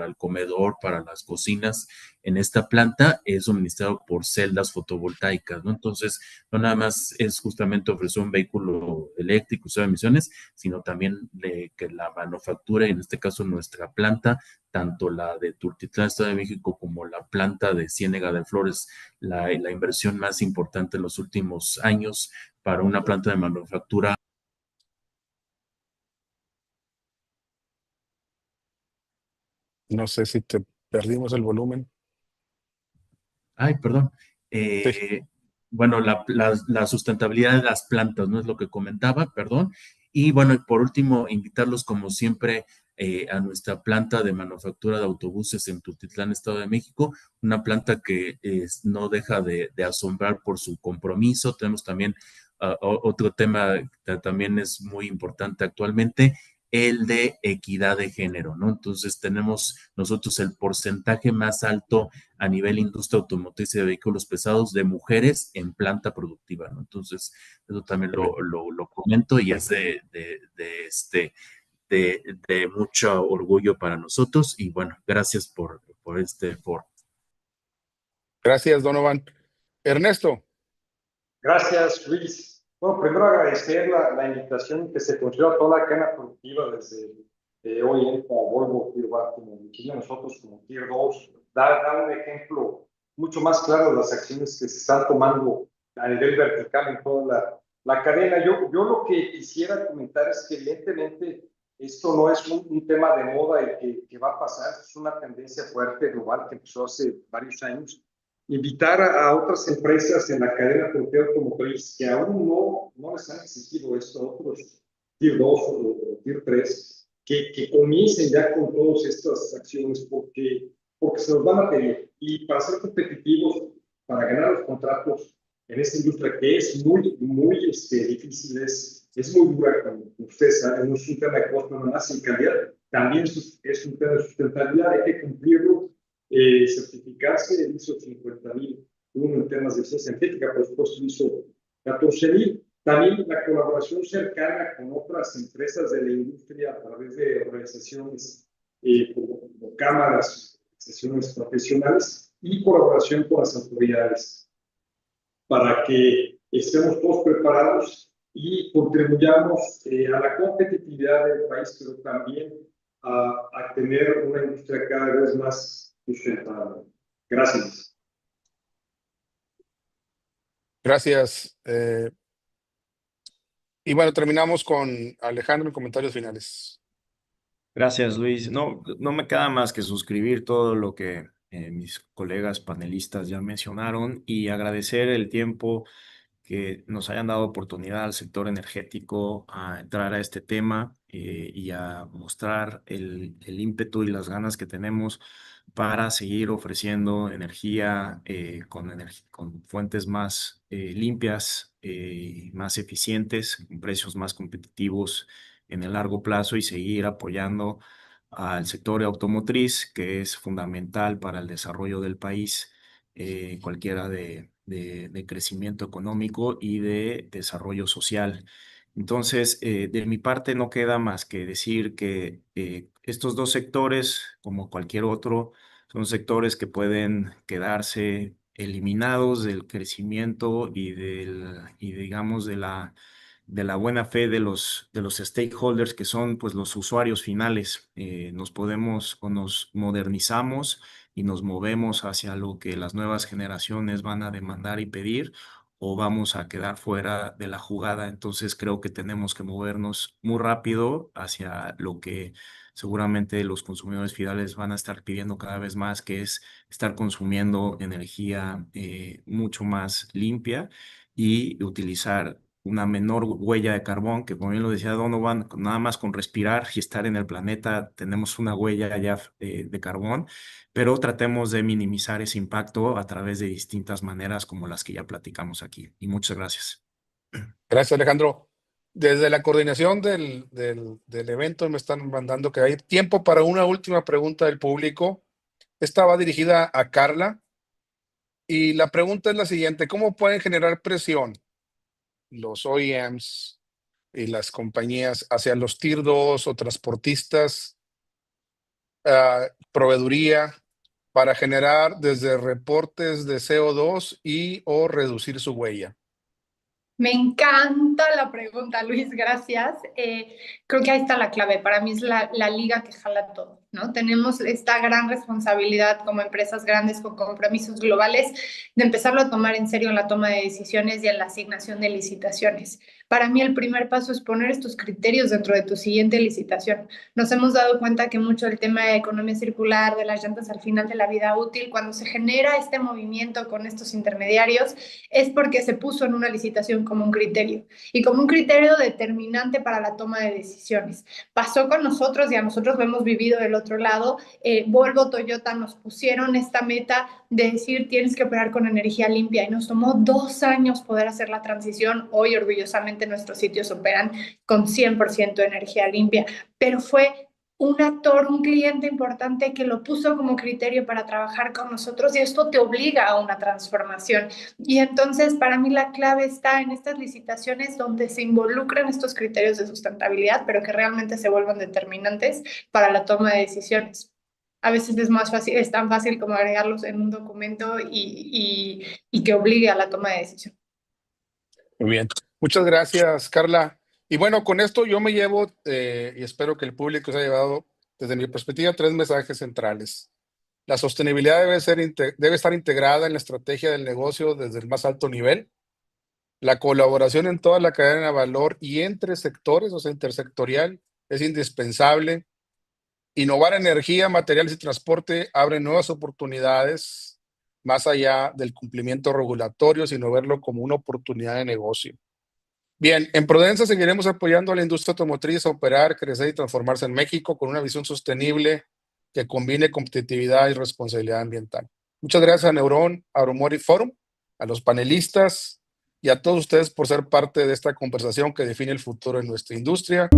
el comedor, para las cocinas, en esta planta es suministrado por celdas fotovoltaicas, ¿no? Entonces, no nada más es justamente ofrecer un vehículo eléctrico, cero emisiones, sino también que la manufactura, y en este caso nuestra planta, tanto la de Tultitlán, Estado de México, como la planta de Ciénega de Flores, la inversión más importante en los últimos años para una planta de manufactura. No sé si te perdimos el volumen. Ay, perdón. Sí. Bueno, la sustentabilidad de las plantas, ¿no? Es lo que comentaba, perdón. Y bueno, y por último, invitarlos como siempre a nuestra planta de manufactura de autobuses en Tultitlán, Estado de México, una planta que no deja de asombrar por su compromiso. Tenemos también otro tema que también es muy importante actualmente, el de equidad de género, ¿no? Entonces tenemos nosotros el porcentaje más alto a nivel industria automotriz y de vehículos pesados de mujeres en planta productiva, ¿no? Entonces, eso también lo comento y es de mucho orgullo para nosotros y bueno, gracias por este foro. Gracias, Donovan. Ernesto. Gracias, Luis. Bueno, primero agradecer la invitación que se concedió a toda la cadena productiva desde hoy como Volvo Tier 1, como Michelin, nosotros como Tier 2, da un ejemplo mucho más claro de las acciones que se están tomando a nivel vertical en toda la cadena. Yo lo que quisiera comentar es que evidentemente esto no es un tema de moda y que va a pasar, es una tendencia fuerte global que empezó hace varios años. Invitar a otras empresas en la cadena productiva automotriz que aún no les han exigido esto, a otros Tier 2 o Tier 3, que comiencen ya con todas estas acciones porque se nos van a pedir. Y para ser competitivos, para ganar los contratos en esta industria que es muy difícil, es muy dura, como ustedes saben, no es un tema de costo nada más, en calidad, también es un tema de sustentabilidad, hay que cumplirlo. Certificarse el ISO 50001 en temas de eficiencia energética, por supuesto el ISO 14000. También la colaboración cercana con otras empresas de la industria a través de organizaciones como cámaras, organizaciones profesionales y colaboración con las autoridades para que estemos todos preparados y contribuyamos a la competitividad del país, pero también a tener una industria cada vez más sustentable. Gracias. Gracias. Y bueno, terminamos con Alejandro en comentarios finales. Gracias, Luis. No me queda más que suscribir todo lo que mis colegas panelistas ya mencionaron y agradecer el tiempo que nos hayan dado oportunidad al sector energético a entrar a este tema y a mostrar el ímpetu y las ganas que tenemos para seguir ofreciendo energía con fuentes más limpias, más eficientes, con precios más competitivos en el largo plazo y seguir apoyando al sector automotriz, que es fundamental para el desarrollo del país, cualquiera de crecimiento económico y de desarrollo social. Entonces, de mi parte no queda más que decir que estos dos sectores, como cualquier otro, son sectores que pueden quedarse eliminados del crecimiento y digamos de la buena fe de los stakeholders que son pues los usuarios finales. Nos podemos o nos modernizamos y nos movemos hacia lo que las nuevas generaciones van a demandar y pedir o vamos a quedar fuera de la jugada. Entonces creo que tenemos que movernos muy rápido hacia lo que seguramente los consumidores finales van a estar pidiendo cada vez más, que es estar consumiendo energía mucho más limpia y utilizar una menor huella de carbón, que como bien lo decía Donovan, nada más con respirar y estar en el planeta tenemos una huella ya de carbón, pero tratemos de minimizar ese impacto a través de distintas maneras como las que ya platicamos aquí. Y muchas gracias. Gracias, Alejandro. Desde la coordinación del evento me están mandando que hay tiempo para una última pregunta del público. Esta va dirigida a Carla. Y la pregunta es la siguiente: ¿cómo pueden generar presión los OEMs y las compañías hacia los Tier 2 o transportistas, proveeduría, para generar desde reportes de CO2 y o reducir su huella? Me encanta la pregunta, Luis, gracias. Creo que ahí está la clave. Para mí es la liga que jala todo, ¿no? Tenemos esta gran responsabilidad como empresas grandes con compromisos globales de empezarlo a tomar en serio en la toma de decisiones y en la asignación de licitaciones. Para mí el primer paso es poner estos criterios dentro de tu siguiente licitación. Nos hemos dado cuenta que mucho el tema de economía circular, de las llantas al final de la vida útil, cuando se genera este movimiento con estos intermediarios, es porque se puso en una licitación como un criterio y como un criterio determinante para la toma de decisiones. Pasó con nosotros y a nosotros lo hemos vivido del otro lado. Volvo, Toyota nos pusieron esta meta de decir tienes que operar con energía limpia y nos tomó 2 años poder hacer la transición. Hoy orgullosamente nuestros sitios operan con 100% energía limpia, pero fue un actor, un cliente importante que lo puso como criterio para trabajar con nosotros y esto te obliga a una transformación. Y entonces para mí la clave está en estas licitaciones donde se involucran estos criterios de sustentabilidad, pero que realmente se vuelvan determinantes para la toma de decisiones. A veces es más fácil, es tan fácil como agregarlos en un documento y que obligue a la toma de decisión. Muy bien. Muchas gracias, Carla. Y bueno, con esto yo me llevo, y espero que el público se haya llevado, desde mi perspectiva, 3 mensajes centrales. La sostenibilidad debe estar integrada en la estrategia del negocio desde el más alto nivel. La colaboración en toda la cadena de valor y entre sectores, o sea, intersectorial, es indispensable. Innovar energía, materiales y transporte abre nuevas oportunidades más allá del cumplimiento regulatorio, sino verlo como una oportunidad de negocio. Bien, en Prudensa seguiremos apoyando a la industria automotriz a operar, crecer y transformarse en México con una visión sostenible que combine competitividad y responsabilidad ambiental. Muchas gracias a Neuron, a Automotive Forum, a los panelistas y a todos ustedes por ser parte de esta conversación que define el futuro de nuestra industria.